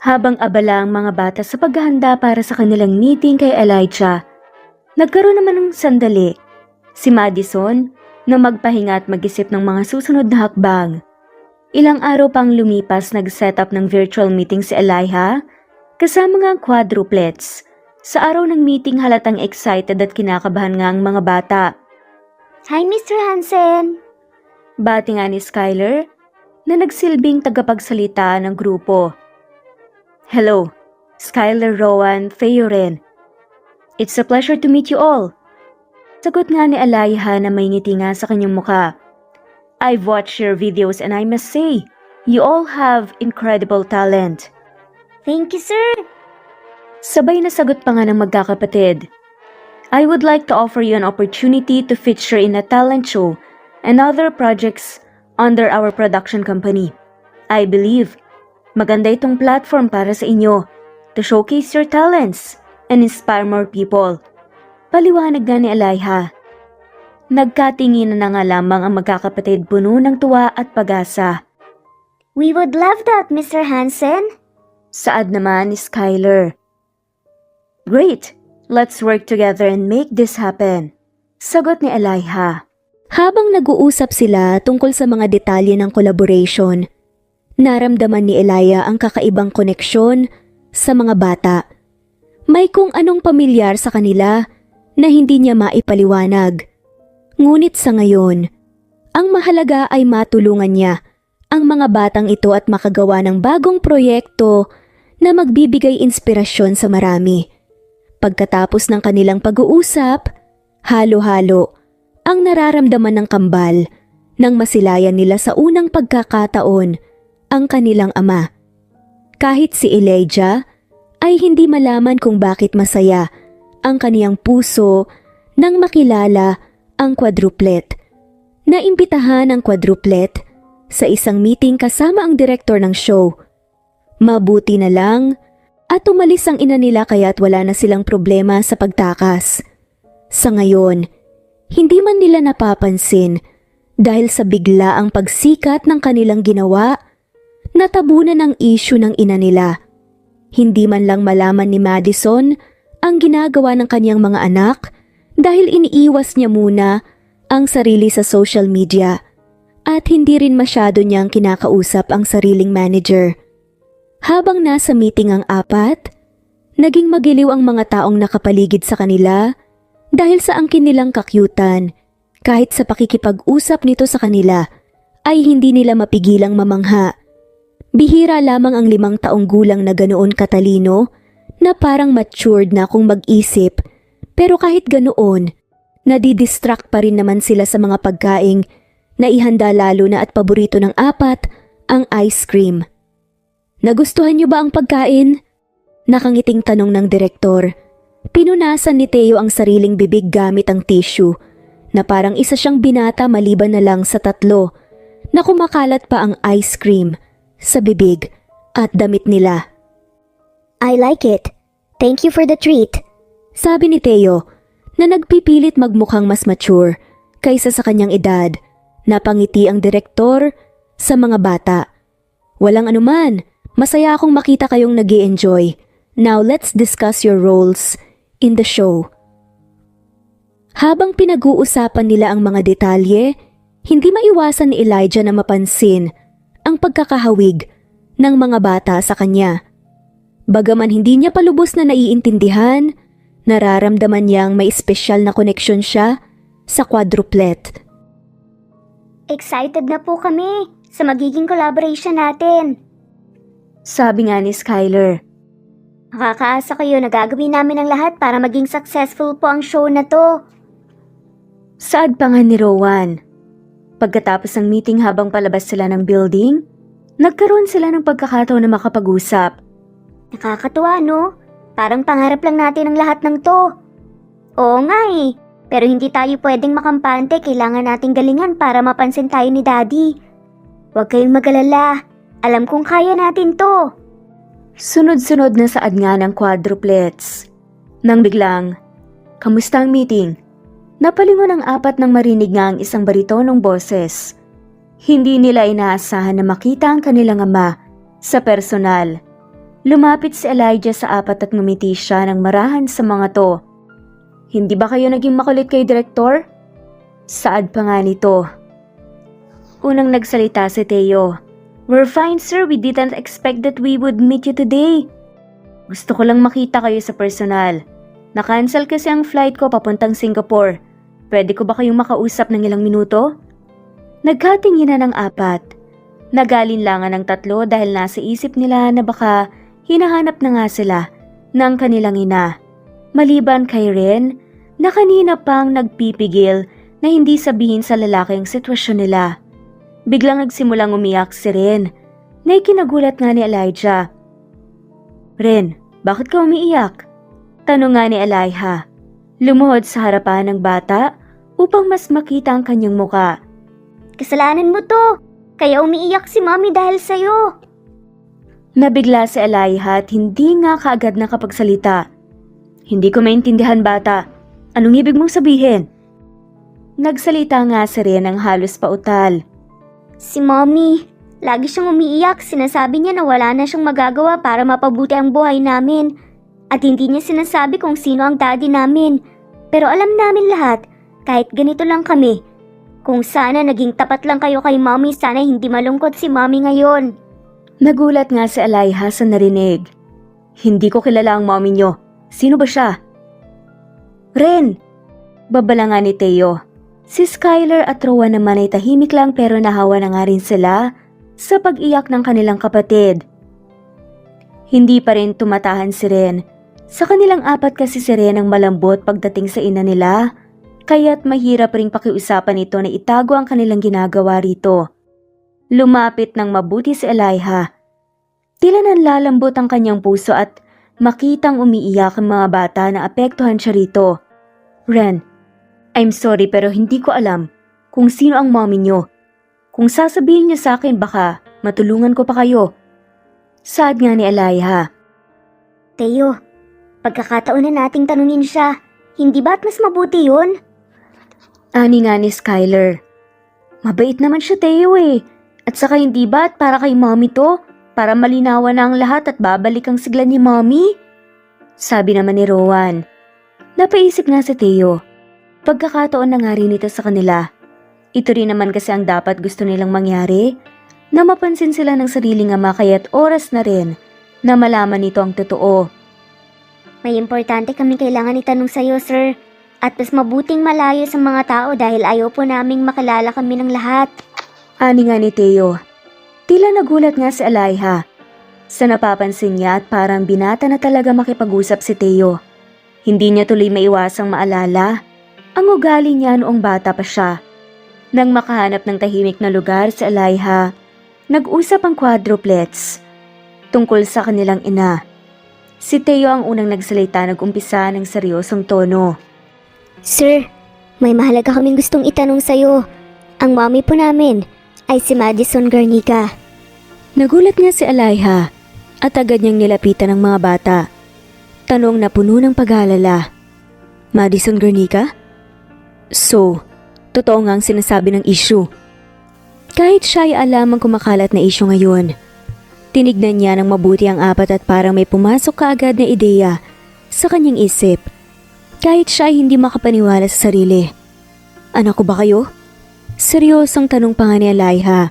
Habang abala ang mga bata sa paghahanda para sa kanilang meeting kay Elijah, nagkaroon naman ng sandali si Madison na magpahinga at mag-isip ng mga susunod na hakbang. Ilang araw pang lumipas, nag-set up ng virtual meeting si Elijah kasama nga ang quadruplets. Sa araw ng meeting, halatang excited at kinakabahan nga ang mga bata. Hi, Mr. Hansen! Bati nga ni Skyler na nagsilbing tagapagsalita ng grupo. Hello, Skyler, Rowan, Theo, Ren. It's a pleasure to meet you all. Sagot nga ni Elijah na may ngiti nga sa kanyang mukha. I've watched your videos and I must say, you all have incredible talent. Thank you, sir. Sabay na sagot pa nga ng magkakapatid. I would like to offer you an opportunity to feature in a talent show and other projects under our production company. I believe maganda itong platform para sa inyo to showcase your talents and inspire more people. Paliwanag nga ni Alayha. Nagkatinginan na nga lamang ang magkakapatid puno ng tuwa at pag-asa. We would love that, Mr. Hansen. Saad naman ni Skyler. Great! Let's work together and make this happen. Sagot ni Alayha. Habang nag-uusap sila tungkol sa mga detalye ng collaboration, naramdaman ni Elia ang kakaibang koneksyon sa mga bata. May kung anong pamilyar sa kanila na hindi niya maipaliwanag. Ngunit sa ngayon, ang mahalaga ay matulungan niya ang mga batang ito at makagawa ng bagong proyekto na magbibigay inspirasyon sa marami. Pagkatapos ng kanilang pag-uusap, halo-halo ang nararamdaman ng kambal nang masilayan nila sa unang pagkakataon ang kanilang ama. Kahit si Elijah ay hindi malaman kung bakit masaya ang kaniyang puso nang makilala ang quadruplet. Naimbitahan ang quadruplet sa isang meeting kasama ang direktor ng show. Mabuti na lang at umalis ang ina nila kaya't wala na silang problema sa pagtakas. Sa ngayon, hindi man nila napapansin dahil sa bigla ang pagsikat ng kanilang ginawa, natabunan ang issue ng ina nila. Hindi man lang malaman ni Madison ang ginagawa ng kanyang mga anak dahil iniiwas niya muna ang sarili sa social media at hindi rin masyado niyang kinakausap ang sariling manager. Habang nasa meeting ang apat, naging magiliw ang mga taong nakapaligid sa kanila dahil sa angkin nilang kakyutan. Kahit sa pakikipag-usap nito sa kanila ay hindi nila mapigilang mamangha. Bihira lamang ang 5 taong gulang na ganoon katalino na parang matured na kung mag-isip. Pero kahit ganoon, nadidistract pa rin naman sila sa mga pagkaing na ihanda lalo na at paborito ng apat, ang ice cream. Nagustuhan niyo ba ang pagkain? Nakangiting tanong ng direktor. Pinunasan ni Teo ang sariling bibig gamit ang tissue na parang isa siyang binata maliban na lang sa 3 na kumakalat pa ang ice cream sa bibig at damit nila. I like it. Thank you for the treat. Sabi ni Teo na nagpipilit magmukhang mas mature kaysa sa kanyang edad. Napangiti ang direktor sa mga bata. Walang anuman, masaya akong makita kayong nag-i-enjoy. Now let's discuss your roles in the show. Habang pinag-uusapan nila ang mga detalye, hindi maiwasan ni Elijah na mapansin ang pagkakahawig ng mga bata sa kanya. Bagaman hindi niya palubos na naiintindihan, nararamdaman niyang may espesyal na koneksyon siya sa quadruplet. Excited na po kami sa magiging collaboration natin. Sabi nga ni Skyler. Nakakaasa kayo na gagawin namin ang lahat para maging successful po ang show na to. Saad pa nga ni Rowan. Pagkatapos ng meeting habang palabas sila ng building, nagkaroon sila ng pagkakataon na makapag-usap. Nakakatuwa, no? Parang pangarap lang natin ang lahat ng to. Oo nga eh. Pero hindi tayo pwedeng makampante, kailangan nating galingan para mapansin tayo ni Daddy. Huwag kayong mag-alala. Alam kong kaya natin to. Sunod-sunod na saad nga ng quadruplets. Nang biglang, kamusta ang meeting? Napalingon ang apat nang marinig nga ang isang baritonong boses. Hindi nila inaasahan na makita ang kanilang ama sa personal. Lumapit si Elijah sa apat at ngumiti siya ng marahan sa mga to. Hindi ba kayo naging makulit kay Direktor? Saad pa nga nito. Unang nagsalita si Teo. We're fine sir, we didn't expect that we would meet you today. Gusto ko lang makita kayo sa personal. Na-cancel kasi ang flight ko papuntang Singapore. Pwede ko ba kayong makausap ng ilang minuto? Nagkatinginan ng apat. Nagalinlangan ng 3 dahil nasa isip nila na baka hinahanap na nga sila ng kanilang ina. Maliban kay Ren, na kanina pang nagpipigil na hindi sabihin sa lalaki ang sitwasyon nila. Biglang nagsimulang umiyak si Ren, na ikinagulat nga ni Elijah. Ren, bakit ka umiiyak? Tanong nga ni Elijah. Lumuhod sa harapan ng bata upang mas makita ang kanyang muka. Kasalanan mo to. Kaya umiiyak si Mommy dahil sa'yo. Nabigla si Elijah at hindi nga kaagad nakapagsalita. Hindi ko maintindihan, bata. Anong ibig mong sabihin? Nagsalita nga si Ren ng halos pautal. Si Mommy, lagi siyang umiiyak. Sinasabi niya na wala na siyang magagawa para mapabuti ang buhay namin. At hindi niya sinasabi kung sino ang daddy namin. Pero alam namin lahat, kahit ganito lang kami. Kung sana naging tapat lang kayo kay Mommy, sana hindi malungkot si Mommy ngayon. Nagulat nga si Elijah sa narinig. Hindi ko kilala ang mommy niyo. Sino ba siya? Ren! Babala nga ni Teo. Si Skylar at Rowan naman ay tahimik lang pero nahawa na nga rin sila sa pag-iyak ng kanilang kapatid. Hindi pa rin tumatahan si Ren. Sa kanilang apat kasi si Ren ang malambot pagdating sa ina nila, kaya't mahirap ring pakiusapan ito na itago ang kanilang ginagawa rito. Lumapit ng mabuti si Elijah. Tila nanlalambot ang kanyang puso at makitang umiiyak ang mga bata na apektuhan siya rito. Ren, I'm sorry pero hindi ko alam kung sino ang mommy niyo. Kung sasabihin niyo sa akin baka matulungan ko pa kayo. Saad nga ni Elijah. Teo, pagkakataon na nating tanungin siya. Hindi ba't mas mabuti yun? Ani nga ni Skylar. Mabait naman siya, Teo eh. At saka hindi ba't para kay mommy to? Para malinawan na ang lahat at babalik ang sigla ni mommy? Sabi naman ni Rowan. Napaisip nga si Teo. Pagkakataon na nga rin ito sa kanila. Ito rin naman kasi ang dapat gusto nilang mangyari, na mapansin sila ng sariling ama kaya't oras na rin na malaman nito ang totoo. May importante kaming kailangan itanong sa'yo, sir. At mas mabuting malayo sa mga tao dahil ayaw po naming makilala kami ng lahat. Ani nga ni Teo. Tila nagulat nga si Elijah. Sa napapansin niya at parang binata na talaga makipag-usap si Teo. Hindi niya tuloy maiwasang maalala ang ugali niya noong bata pa siya. Nang makahanap ng tahimik na lugar si Elijah, nag-usap ang quadruplets tungkol sa kanilang ina. Si Teo ang unang nagsalita, nag-umpisa ng seryosong tono. Sir, may mahalaga kaming gustong itanong sa'yo. Ang mommy po namin ay si Madison Garnica. Nagulat nga si Elijah at agad niyang nilapitan ng mga bata. Tanong na puno ng pag-aalala. Madison Garnica? So, totoo nga ang sinasabi ng issue. Kahit siya ay alam ang kumakalat na issue ngayon, tinignan niya ng mabuti ang apat at parang may pumasok kaagad na ideya sa kanyang isip. Kahit siya ay hindi makapaniwala sa sarili. Anak ko ba kayo? Seryosong tanong pa nga ni Elijah.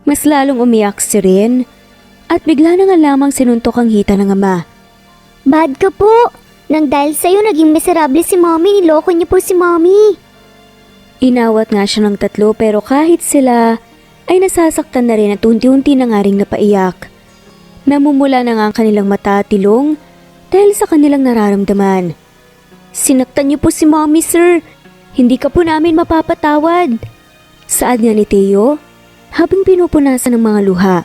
Mas lalong umiyak si Ren at bigla na nga lamang sinuntok ang hita ng ama. Bad ka po! Nang dahil sa'yo naging miserable si mommy, niloko niyo po si mommy. Inawat nga siya ng tatlo pero kahit sila ay nasasaktan na rin at unti-unti na nga ring napaiyak. Namumula na nga ang kanilang mata at tilong dahil sa kanilang nararamdaman. Sinaktan niyo po si mommy, sir. Hindi ka po namin mapapatawad. Saad nga ni Teo habang pinupunasan ng mga luha.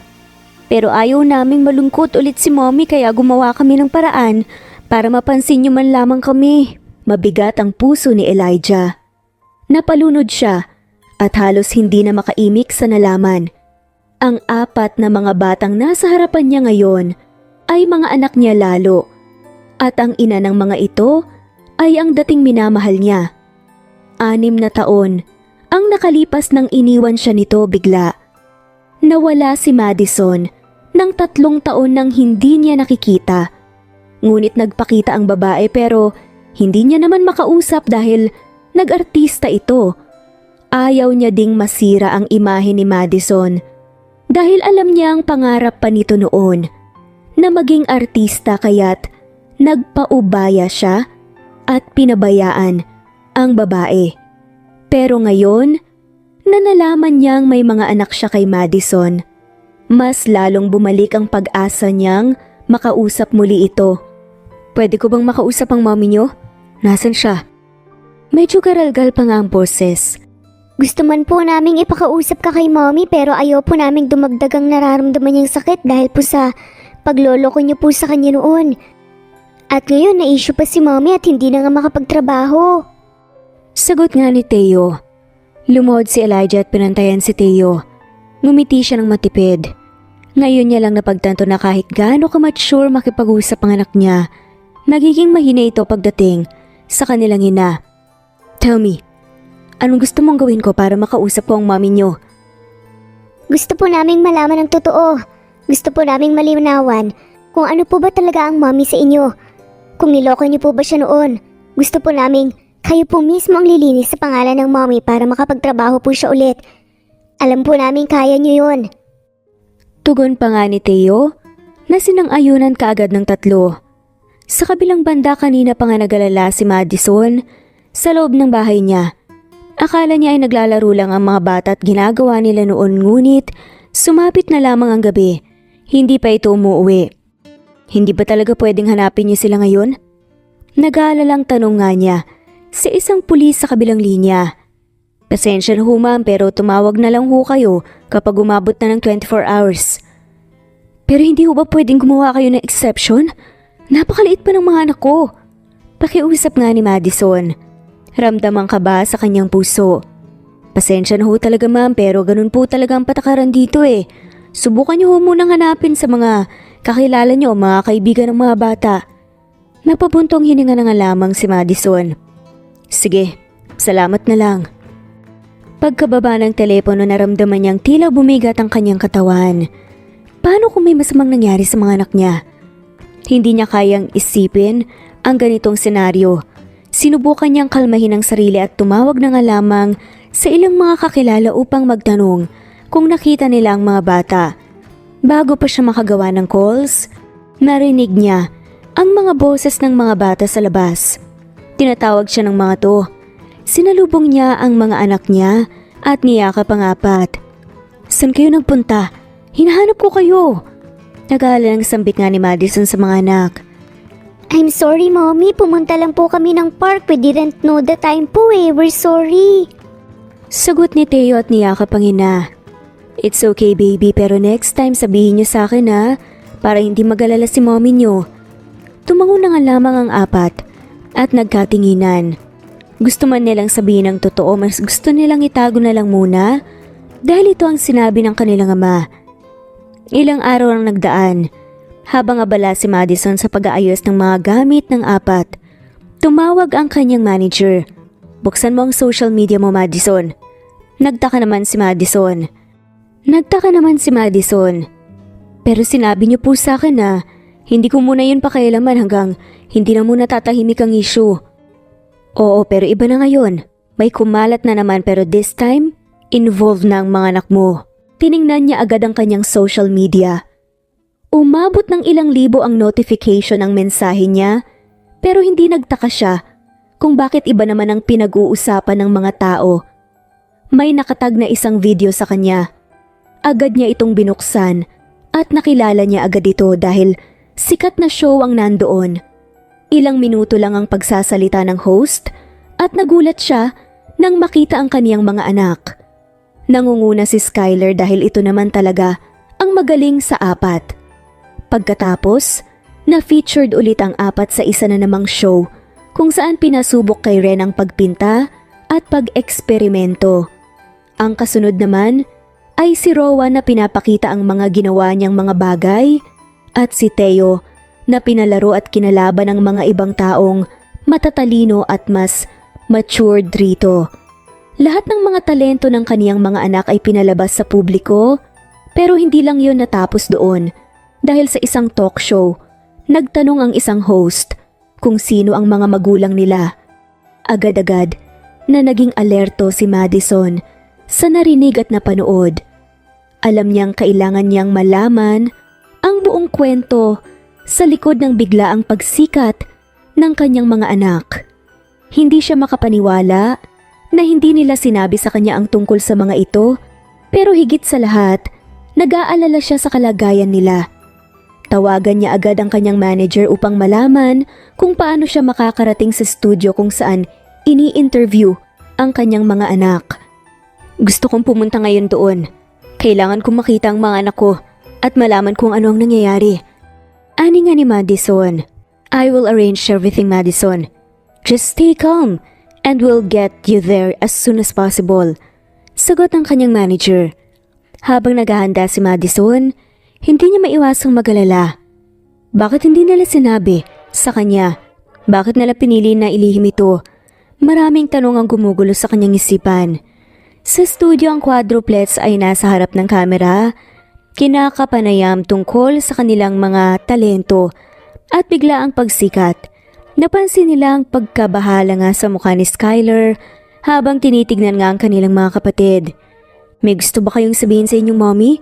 Pero ayaw naming malungkot ulit si mommy kaya gumawa kami ng paraan para mapansin niyo man lamang kami. Mabigat ang puso ni Elijah. Napalunod siya at halos hindi na makaimik sa nalaman. Ang apat na mga batang nasa harapan niya ngayon ay mga anak niya lalo. At ang ina ng mga ito ay ang dating minamahal niya. 6 na taon ang nakalipas nang iniwan siya nito bigla. Nawala si Madison ng 3 taon nang hindi niya nakikita. Ngunit nagpakita ang babae pero hindi niya naman makausap dahil nag-artista ito. Ayaw niya ding masira ang imahe ni Madison dahil alam niya ang pangarap pa nito noon na maging artista kaya't nagpaubaya siya at pinabayaan ang babae. Pero ngayon, na nalaman niyang may mga anak siya kay Madison, mas lalong bumalik ang pag-asa niyang makausap muli ito. Pwede ko bang makausap ang mommy niyo? Nasaan siya? Medyo garalgal pa nga ang boses. Gusto man po naming ipakausap ka kay mommy pero ayaw po naming dumagdag ang nararamdaman niyang sakit dahil po sa pagloloko niyo po sa kanya noon. At ngayon na-issue pa si Mommy at hindi na nga makapagtrabaho. Sagot nga ni Teo. Lumuhod si Elijah at pinantayan si Teo. Ngumiti siya ng matipid. Ngayon niya lang napagtanto na kahit gaano ka-mature makipag-usap ang anak niya, nagiging mahina ito pagdating sa kanilang ina. Tell me, anong gusto mong gawin ko para makausap ko ang mami niyo? Gusto po naming malaman ang totoo. Gusto po naming malinawan kung ano po ba talaga ang Mommy sa inyo. Kung niloko niyo po ba siya noon. Gusto po naming kayo po mismo ang lilinis sa pangalan ng Mommy para makapagtrabaho po siya ulit. Alam po namin kaya niyo yun. Tugon pa nga ni Teo na sinang-ayunan kaagad ng tatlo. Sa kabilang banda kanina pa nga nagalala si Madison sa loob ng bahay niya. Akala niya ay naglalaro lang ang mga bata at ginagawa nila noon, ngunit sumapit na lamang ang gabi. Hindi pa ito umuwi. Hindi ba talaga pwedeng hanapin niyo sila ngayon? Nag-aalalang tanong nga niya sa isang pulis sa kabilang linya. Pasensya na ho ma'am, pero tumawag na lang ho kayo kapag umabot na ng 24 hours. Pero hindi ho ba pwedeng gumawa kayo ng exception? Napakaliit pa ng mga anak ko. Pakiusap nga ni Madison. Ramdam ang kaba sa kanyang puso. Pasensya na ho talaga ma'am, pero ganun po talaga ang patakaran dito eh. Subukan niyo ho munang hanapin sa mga kakilala niyo o mga kaibigan ng mga bata. Napabuntong hininga na nga lamang si Madison. Sige, salamat na lang. Pagkababa ng telepono naramdaman niyang tila bumigat ang kanyang katawan. Paano kung may masamang nangyari sa mga anak niya? Hindi niya kayang isipin ang ganitong senaryo. Sinubukan niyang kalmahin ang sarili at tumawag na nga lamang sa ilang mga kakilala upang magtanong kung nakita nila ang mga bata. Bago pa siya makagawa ng calls, narinig niya ang mga boses ng mga bata sa labas. Tinatawag siya ng mga to. Sinalubong niya ang mga anak niya at niyakap ang apat. Saan kayo nagpunta? Hinahanap ko kayo. Nag-aalala ng sambit nga ni Madison sa mga anak. I'm sorry, Mommy. Pumunta lang po kami ng park. We didn't know the time po eh. We're sorry. Sagot ni Teo at niyakap ang ina. It's okay baby, pero next time sabihin niyo sa akin ha, para hindi mag-alala si mommy niyo. Tumango na nga lamang ang apat at nagkatinginan. Gusto man nilang sabihin ang totoo, mas gusto nilang itago na lang muna dahil ito ang sinabi ng kanilang ama. Ilang araw ang nagdaan. Habang abala si Madison sa pag-aayos ng mga gamit ng apat, tumawag ang kanyang manager. Buksan mo ang social media mo, Madison. Nagtaka naman si Madison. Pero sinabi niyo po sa akin na hindi ko muna yun pakialaman hanggang hindi na muna tatahimik ang issue. Oo, pero iba na ngayon. May kumalat na naman pero this time, involved na ang mga anak mo. Tiningnan niya agad ang kanyang social media. Umabot ng ilang libo ang notification ng mensahe niya, pero hindi nagtaka siya kung bakit iba naman ang pinag-uusapan ng mga tao. May nakatag na isang video sa kanya. Agad niya itong binuksan at nakilala niya agad ito dahil sikat na show ang nandoon. Ilang minuto lang ang pagsasalita ng host at nagulat siya nang makita ang kaniyang mga anak. Nangunguna si Skyler dahil ito naman talaga ang magaling sa apat. Pagkatapos, na-featured ulit ang apat sa isa na namang show kung saan pinasubok kay Ren ang pagpinta at pag-eksperimento. Ang kasunod naman ay si Rowan na pinapakita ang mga ginawa niyang mga bagay at si Teo na pinalaro at kinalaban ng mga ibang taong matatalino at mas matured rito. Lahat ng mga talento ng kaniyang mga anak ay pinalabas sa publiko, pero hindi lang yun natapos doon. Dahil sa isang talk show, nagtanong ang isang host kung sino ang mga magulang nila. Agad-agad na naging alerto si Madison sa narinig at napanood. Alam niyang kailangan niyang malaman ang buong kwento sa likod ng biglaang pagsikat ng kanyang mga anak. Hindi siya makapaniwala na hindi nila sinabi sa kanya ang tungkol sa mga ito, pero higit sa lahat, nag-aalala siya sa kalagayan nila. Tawagan niya agad ang kanyang manager upang malaman kung paano siya makakarating sa studio kung saan ini-interview ang kanyang mga anak. Gusto kong pumunta ngayon doon. Kailangan kong makita ang mga anak ko at malaman kung ano ang nangyayari. Ani nga ni Madison. I will arrange everything, Madison. Just stay calm and we'll get you there as soon as possible. Sagot ng kanyang manager. Habang naghahanda si Madison, hindi niya maiwasang mag-alala. Bakit hindi nila sinabi sa kanya? Bakit nila pinili na ilihim ito? Maraming tanong ang gumugulo sa kanyang isipan. Sa studio ang quadruplets ay nasa harap ng kamera, kinakapanayam tungkol sa kanilang mga talento at bigla ang pagsikat. Napansin nila ang pagkabahala nga sa mukha ni Skylar habang tinitignan nga ang kanilang mga kapatid. May gusto ba kayong sabihin sa inyong mommy?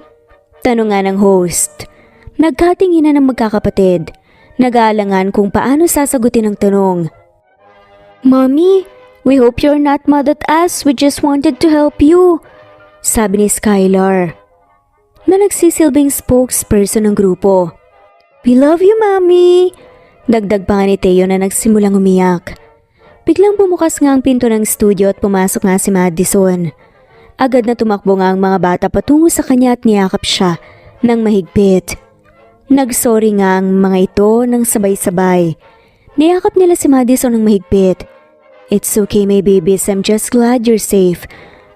Tanong nga ng host. Nagkatinginan ng magkakapatid. Nag-aalangan kung paano sasagutin ang tanong. Mommy, we hope you're not mad at us. We just wanted to help you. Sabi ni Skylar, na nagsisilbing spokesperson ng grupo. We love you, Mommy. Dagdag pa nga ni Teo na nagsimulang umiyak. Biglang bumukas nga ang pinto ng studio at pumasok nga si Madison. Agad na tumakbo nga ang mga bata patungo sa kanya at niyakap siya ng mahigpit. Nagsorry nga ang mga ito ng sabay-sabay. Niyakap nila si Madison ng mahigpit. It's okay, my babies. I'm just glad you're safe.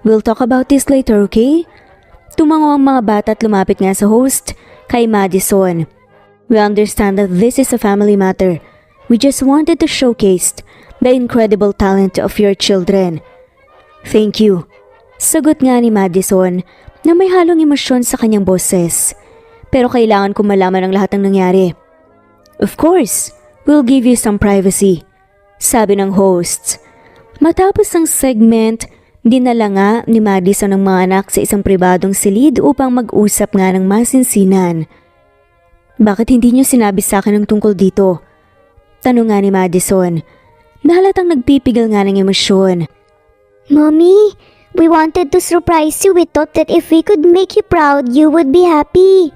We'll talk about this later, okay? Tumango ang mga bata at lumapit nga sa host kay Madison. We understand that this is a family matter. We just wanted to showcase the incredible talent of your children. Thank you. Sagot nga ni Madison na may halong emosyon sa kanyang boses. Pero kailangan ko malaman ang lahat ng nangyari. Of course, we'll give you some privacy. Sabi ng host. Matapos ang segment, dinala nga ni Madison ang mga anak sa isang pribadong silid upang mag-usap nga ng masinsinan. Bakit hindi niyo sinabi sa akin ang tungkol dito? Tanong nga ni Madison. Nahalatang nagpipigil nga ng emosyon. Mommy, we wanted to surprise you. We thought that if we could make you proud, you would be happy.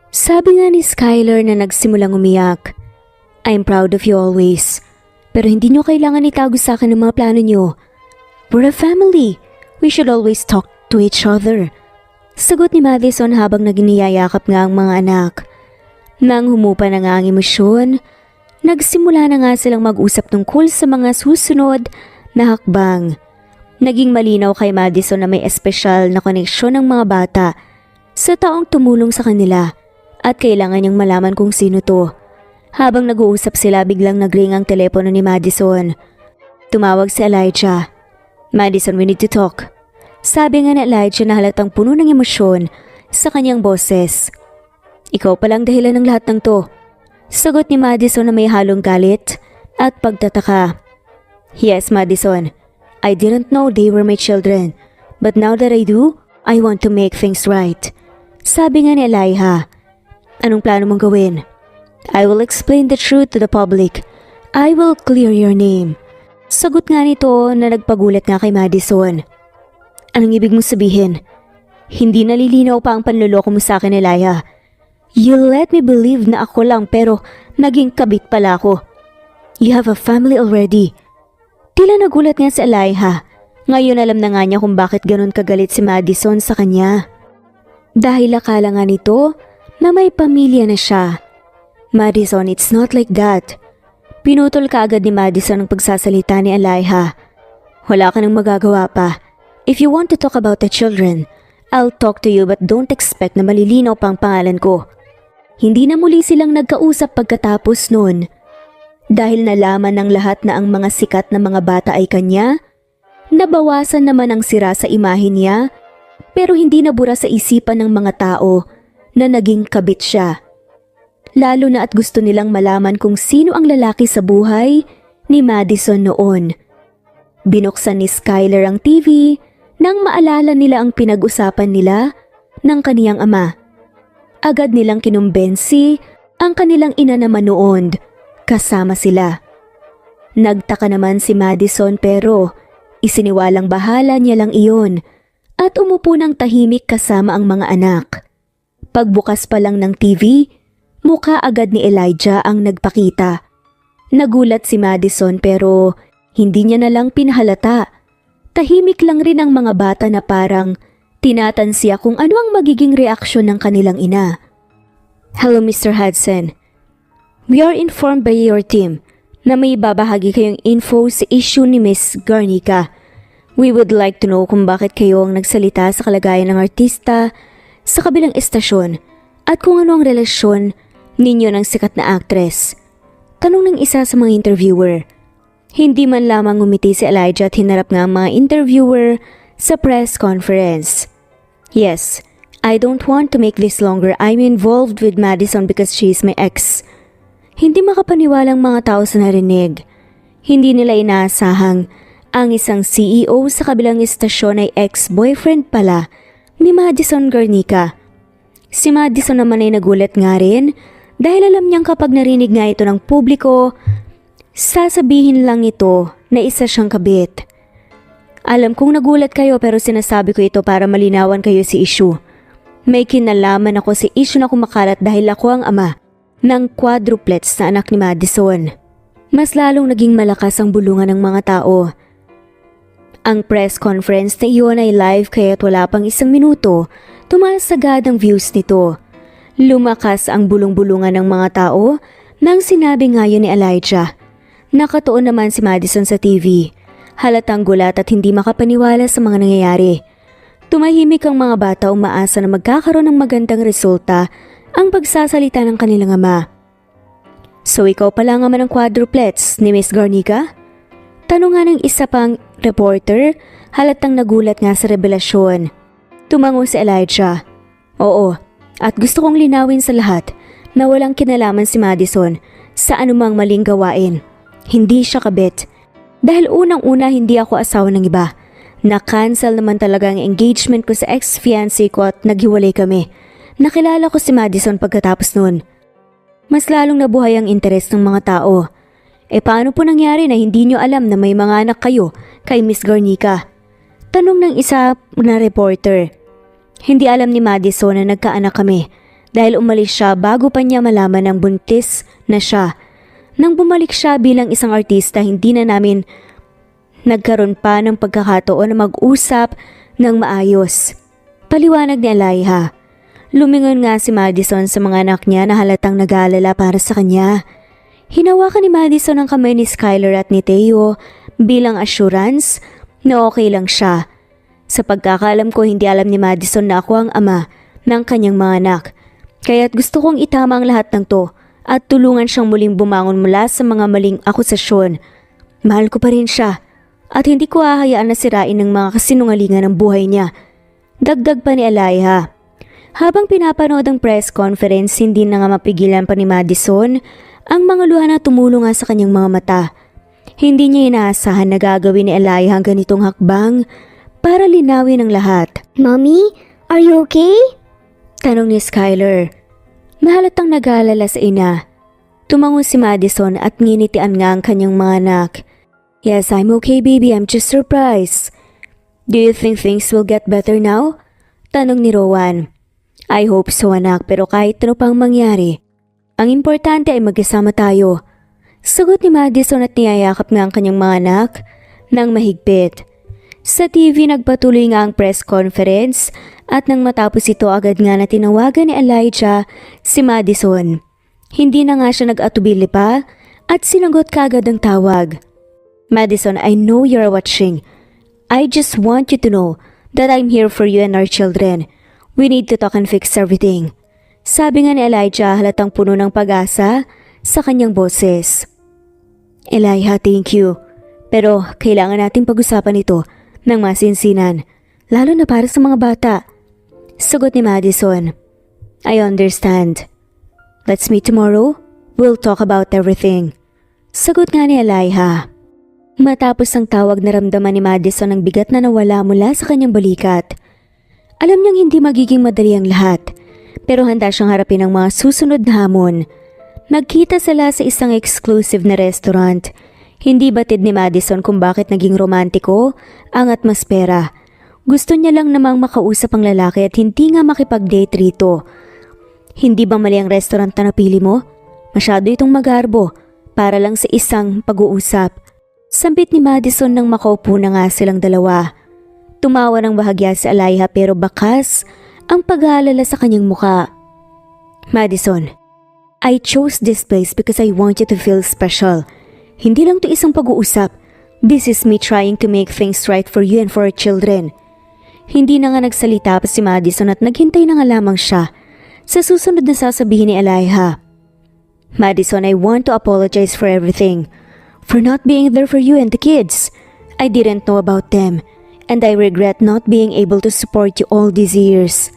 Sabi nga ni Skylar na nagsimulang umiyak. I'm proud of you always. Pero hindi niyo kailangan itago sa akin ang mga plano niyo. We're a family. We should always talk to each other. Sagot ni Madison habang naginiyayakap nga ang mga anak. Nang humupa na nga ang emosyon, nagsimula na nga silang mag-usap tungkol sa mga susunod na hakbang. Naging malinaw kay Madison na may espesyal na koneksyon ng mga bata sa taong tumulong sa kanila at kailangan niyang malaman kung sino to. Habang nag-uusap sila, biglang nagring ang telepono ni Madison. Tumawag si Elijah. Madison, we need to talk. Sabi nga ni Elijah na halatang puno ng emosyon sa kanyang boses. Ikaw palang dahilan ng lahat ng to. Sagot ni Madison na may halong galit at pagtataka. Yes, Madison. I didn't know they were my children. But now that I do, I want to make things right. Sabi nga ni Elijah. Anong plano mong gawin? I will explain the truth to the public. I will clear your name. Sagot nga nito na nagpagulat nga kay Madison. Anong ibig mong sabihin? Hindi nalilinaw pa ang panluloko mo sa akin, Elijah. You let me believe na ako lang pero naging kabit pala ako. You have a family already. Tila nagulat nga si Elijah. Ngayon alam na nga niya kung bakit ganun kagalit si Madison sa kanya. Dahil akala nga nito na may pamilya na siya. Madison, it's not like that. Pinutol ka agad ni Madison ang pagsasalita ni Elijah. Wala ka nang magagawa pa. If you want to talk about the children, I'll talk to you but don't expect na malilinaw pa ang pangalan ko. Hindi na muli silang nagkausap pagkatapos noon. Dahil nalaman ng lahat na ang mga sikat na mga bata ay kanya, nabawasan naman ang sira sa imahe niya, pero hindi nabura sa isipan ng mga tao na naging kabit siya. Lalo na at gusto nilang malaman kung sino ang lalaki sa buhay ni Madison noon. Binuksan ni Skylar ang TV nang maalala nila ang pinag-usapan nila ng kaniyang ama. Agad nilang kinumbensi ang kanilang ina na manood, kasama sila. Nagtaka naman si Madison pero isiniwalang bahala niya lang iyon at umupo ng tahimik kasama ang mga anak. Pagbukas pa lang ng TV, mukha agad ni Elijah ang nagpakita. Nagulat si Madison pero hindi niya na lang pinahalata. Tahimik lang rin ang mga bata na parang tinatansiya kung ano ang magiging reaksyon ng kanilang ina. Hello, Mr. Hudson. We are informed by your team na may babahagi kayong info sa issue ni Miss Garnica. We would like to know kung bakit kayo ang nagsalita sa kalagayan ng artista sa kabilang estasyon at kung ano ang relasyon ninyo ng sikat na actress. Tanong ng isa sa mga interviewer. Hindi man lamang ngumiti si Elijah at hinarap nga ang mga interviewer sa press conference. Yes, I don't want to make this longer. I'm involved with Madison because she's my ex. Hindi makapaniwalang mga tao sa narinig. Hindi nila inaasahang ang isang CEO sa kabilang istasyon ay ex-boyfriend pala ni Madison Garnica. Si Madison naman ay nagulat nga rin dahil alam niyang kapag narinig nga ito ng publiko, sasabihin lang ito na isa siyang kabit. Alam kong nagulat kayo pero sinasabi ko ito para malinawan kayo si issue. May kinalaman ako sa issue na kumakalat dahil ako ang ama ng quadruplets na anak ni Madison. Mas lalong naging malakas ang bulungan ng mga tao. Ang press conference na iyon ay live kaya't wala pang 1 minuto, tumaas agad ang views nito. Lumakas ang bulong-bulungan ng mga tao nang sinabi ngayon ni Elijah. Nakatuon naman si Madison sa TV. Halatang gulat at hindi makapaniwala sa mga nangyayari. Tumahimik ang mga bata umaasa na magkakaroon ng magandang resulta ang pagsasalita ng kanilang ama. So ikaw pala ang ama ng quadruplets ni Miss Garnica? Tanong nga ng isa pang reporter, halatang nagulat nga sa revelasyon. Tumango si Elijah. Oo, at gusto kong linawin sa lahat na walang kinalaman si Madison sa anumang maling gawain. Hindi siya kabit. Dahil unang-una hindi ako asawa ng iba. Na-cancel naman talaga ang engagement ko sa ex-fiancé ko at naghiwalay kami. Nakilala ko si Madison pagkatapos nun. Mas lalong nabuhay ang interes ng mga tao. Paano po nangyari na hindi nyo alam na may mga anak kayo kay Miss Garnica? Tanong ng isa na reporter. Hindi alam ni Madison na nagkaanak kami dahil umalis siya bago pa niya malaman ng buntis na siya. Nang bumalik siya bilang isang artista, hindi na namin nagkaroon pa ng pagkakataon na mag-usap ng maayos. Paliwanag ni Elijah. Lumingon nga si Madison sa mga anak niya na halatang nag-aalala para sa kanya. Hinawakan ni Madison ang kamay ni Skylar at ni Theo bilang assurance na okay lang siya. Sa pagkakaalam ko, hindi alam ni Madison na ako ang ama ng kanyang mga anak. Kaya't gusto kong itama ang lahat ng to at tulungan siyang muling bumangon mula sa mga maling akusasyon. Mahal ko pa rin siya at hindi ko hahayaan na sirain ng mga kasinungalingan ng buhay niya. Dagdag pa ni Elijah. Habang pinapanood ang press conference, hindi na nga mapigilan pa ni Madison ang mga luha na tumulong nga sa kanyang mga mata. Hindi niya inaasahan na gagawin ni Elijah ang ganitong hakbang para linawin ang lahat. Mommy, are you okay? Tanong ni Skylar. Mahalatang nag-aalala sa ina. Tumango si Madison at nginitian nga ang kanyang mga anak. Yes, I'm okay baby, I'm just surprised. Do you think things will get better now? Tanong ni Rowan. I hope so anak, pero kahit ano pang mangyari, ang importante ay magkasama tayo. Sagot ni Madison at niyayakap nga ang kanyang mga anak ng mahigpit. Sa TV nagpatuloy nga ang press conference at nang matapos ito agad nga na tinawagan ni Elijah si Madison. Hindi na nga siya nag-atubili pa at sinagot kaagad ang tawag. Madison, I know you're watching. I just want you to know that I'm here for you and our children. We need to talk and fix everything. Sabi nga ni Elijah halatang puno ng pag-asa sa kanyang boses. Elijah, thank you. Pero kailangan nating pag-usapan ito ng masinsinan, lalo na para sa mga bata. Sagot ni Madison. I understand. Let's meet tomorrow. We'll talk about everything. Sagot nga ni Elijah. Matapos ang tawag, naramdaman ni Madison ang bigat na nawala mula sa kanyang balikat. Alam niyang hindi magiging madali ang lahat, pero handa siyang harapin ang mga susunod na hamon. Nagkita sila sa isang exclusive na restaurant. Hindi batid ni Madison kung bakit naging romantiko ang atmosfera. Gusto niya lang namang makausap ang lalaki at hindi nga makipag-date rito. Hindi ba mali ang restaurant na napili mo? Masyado itong magarbo para lang sa isang pag-uusap. Sambit ni Madison nang makaupo na nga silang dalawa. Tumawa ng bahagya si Elijah pero bakas ang pag-aalala sa kanyang muka. Madison, I chose this place because I want you to feel special. Hindi lang to isang pag-uusap. This is me trying to make things right for you and for our children. Hindi na nga nagsalita pa si Madison at naghintay na nga lamang siya sa susunod na sasabihin ni Elijah. Madison, I want to apologize for everything. For not being there for you and the kids. I didn't know about them. And I regret not being able to support you all these years.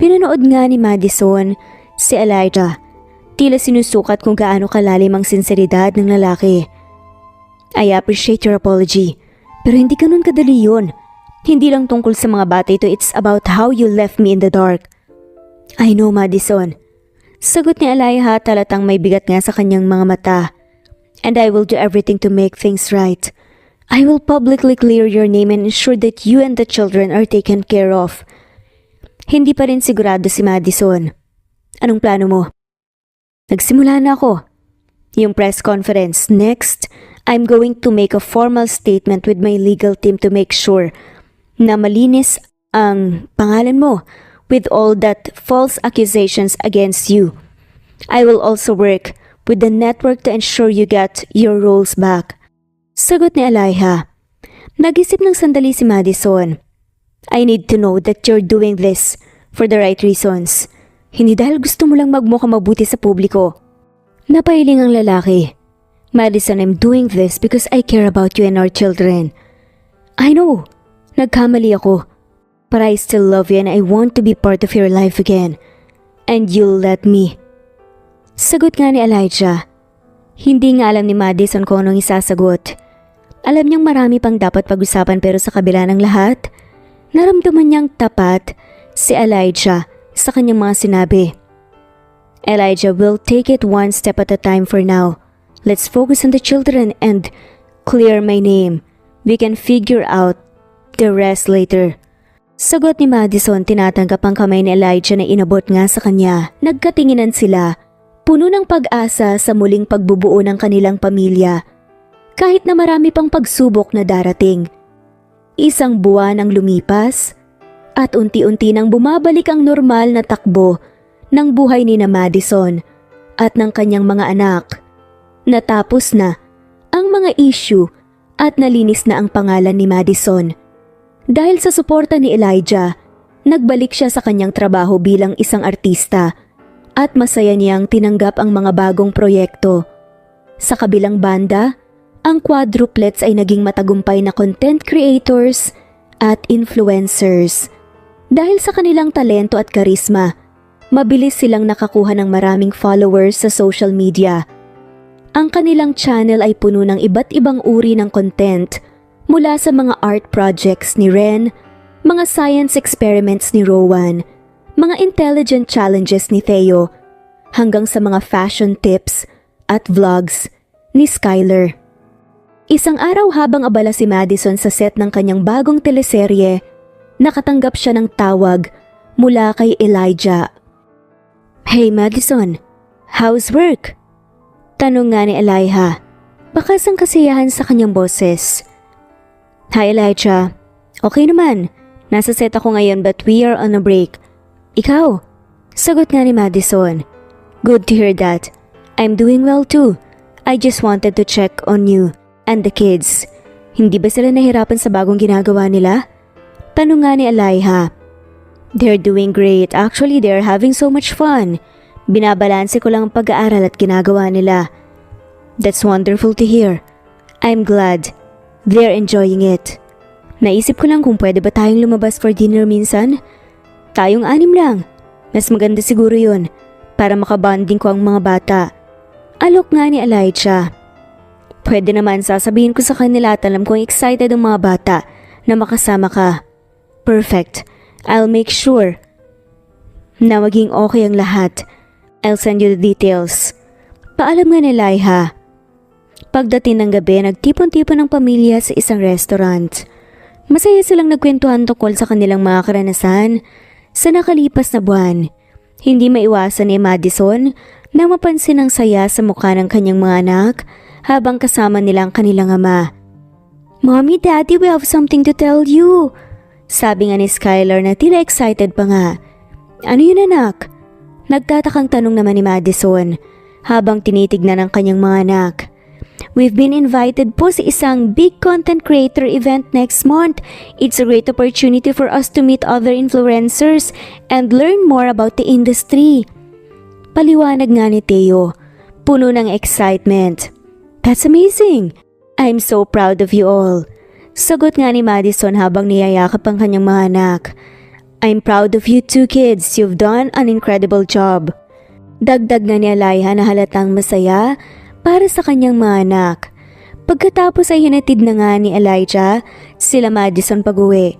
Pinanood nga ni Madison si Elijah. Tila sinusukat kung gaano kalalim ang sinseridad ng lalaki. I appreciate your apology. Pero hindi ganun kadali yun. Hindi lang tungkol sa mga bata ito, it's about how you left me in the dark. I know, Madison. Sagot ni Elijah, talatang may bigat nga sa kanyang mga mata. And I will do everything to make things right. I will publicly clear your name and ensure that you and the children are taken care of. Hindi pa rin sigurado si Madison. Anong plano mo? Nagsimula na ako. Yung press conference. Next, I'm going to make a formal statement with my legal team to make sure na malinis ang pangalan mo with all that false accusations against you. I will also work with the network to ensure you get your roles back. Sagot ni Elijah. Nag-isip ng sandali si Madison. I need to know that you're doing this for the right reasons. Hindi dahil gusto mo lang magmukha mabuti sa publiko. Napailing ang lalaki. Madison, I'm doing this because I care about you and our children. I know, nagkamali ako. But I still love you and I want to be part of your life again. And you'll let me. Sagot nga ni Elijah. Hindi nga alam ni Madison kung anong isasagot. Alam niyang marami pang dapat pag-usapan pero sa kabila ng lahat, naramdaman niyang tapat si Elijah sa kanyang mga sinabi. Elijah, will take it one step at a time for now. Let's focus on the children and clear my name. We can figure out the rest later. Sagot ni Madison, tinatanggap ang kamay ni Elijah na inabot nga sa kanya. Nagkatinginan sila, puno ng pag-asa sa muling pagbubuo ng kanilang pamilya. Kahit na marami pang pagsubok na darating. Isang buwan ang lumipas at unti-unti nang bumabalik ang normal na takbo ng buhay ni na Madison at ng kanyang mga anak. Natapos na ang mga issue at nalinis na ang pangalan ni Madison. Dahil sa suporta ni Elijah, nagbalik siya sa kanyang trabaho bilang isang artista at masaya niyang tinanggap ang mga bagong proyekto. Sa kabilang banda, ang quadruplets ay naging matagumpay na content creators at influencers. Dahil sa kanilang talento at karisma, mabilis silang nakakuha ng maraming followers sa social media. Ang kanilang channel ay puno ng iba't ibang uri ng content mula sa mga art projects ni Ren, mga science experiments ni Rowan, mga intelligent challenges ni Theo, hanggang sa mga fashion tips at vlogs ni Skyler. Isang araw habang abala si Madison sa set ng kanyang bagong teleserye, nakatanggap siya ng tawag mula kay Elijah. Hey Madison, how's work? Tanong nga ni Elijah, bakas ang kasiyahan sa kanyang boses. Hi Elijah, okay naman, nasa set ako ngayon but we are on a break. Ikaw? Sagot nga ni Madison. Good to hear that. I'm doing well too. I just wanted to check on you. And the kids, hindi ba sila nahirapan sa bagong ginagawa nila? Tanong nga ni Elijah. They're doing great. Actually, they're having so much fun. Binabalanse ko lang ang pag-aaral at ginagawa nila. That's wonderful to hear. I'm glad they're enjoying it. Naisip ko lang kung pwede ba tayong lumabas for dinner minsan? Tayong 6 lang. Mas maganda siguro yun para makabanding ko ang mga bata. Alok nga ni Elijah. Pwede naman, sasabihin ko sa kanila at alam kong excited ang mga bata na makasama ka. Perfect. I'll make sure na maging okay ang lahat. I'll send you the details. Paalam nga ni Elijah. Pagdating ng gabi, nagtipon-tipon ang pamilya sa isang restaurant. Masaya silang nagkwentuhan tungkol sa kanilang mga karanasan sa nakalipas na buwan. Hindi maiwasan ni Madison na mapansin ang saya sa mukha ng kanyang mga anak habang kasama nila ang kanilang ama. Mommy, Daddy, we have something to tell you. Sabi nga ni Skylar na tila excited pa nga. Ano yun anak? Nagtatakang tanong naman ni Madison habang tinitignan ang kanyang mga anak. We've been invited po sa isang big content creator event next month. It's a great opportunity for us to meet other influencers and learn more about the industry. Paliwanag nga ni Theo, puno ng excitement. That's amazing! I'm so proud of you all. Sagot nga ni Madison habang niyayakap ang kanyang mga anak. I'm proud of you too, kids. You've done an incredible job. Dagdag nga ni Alayha na halatang masaya para sa kanyang mga anak. Pagkatapos ay hinatid na nga ni Elijah sila Madison pag-uwi.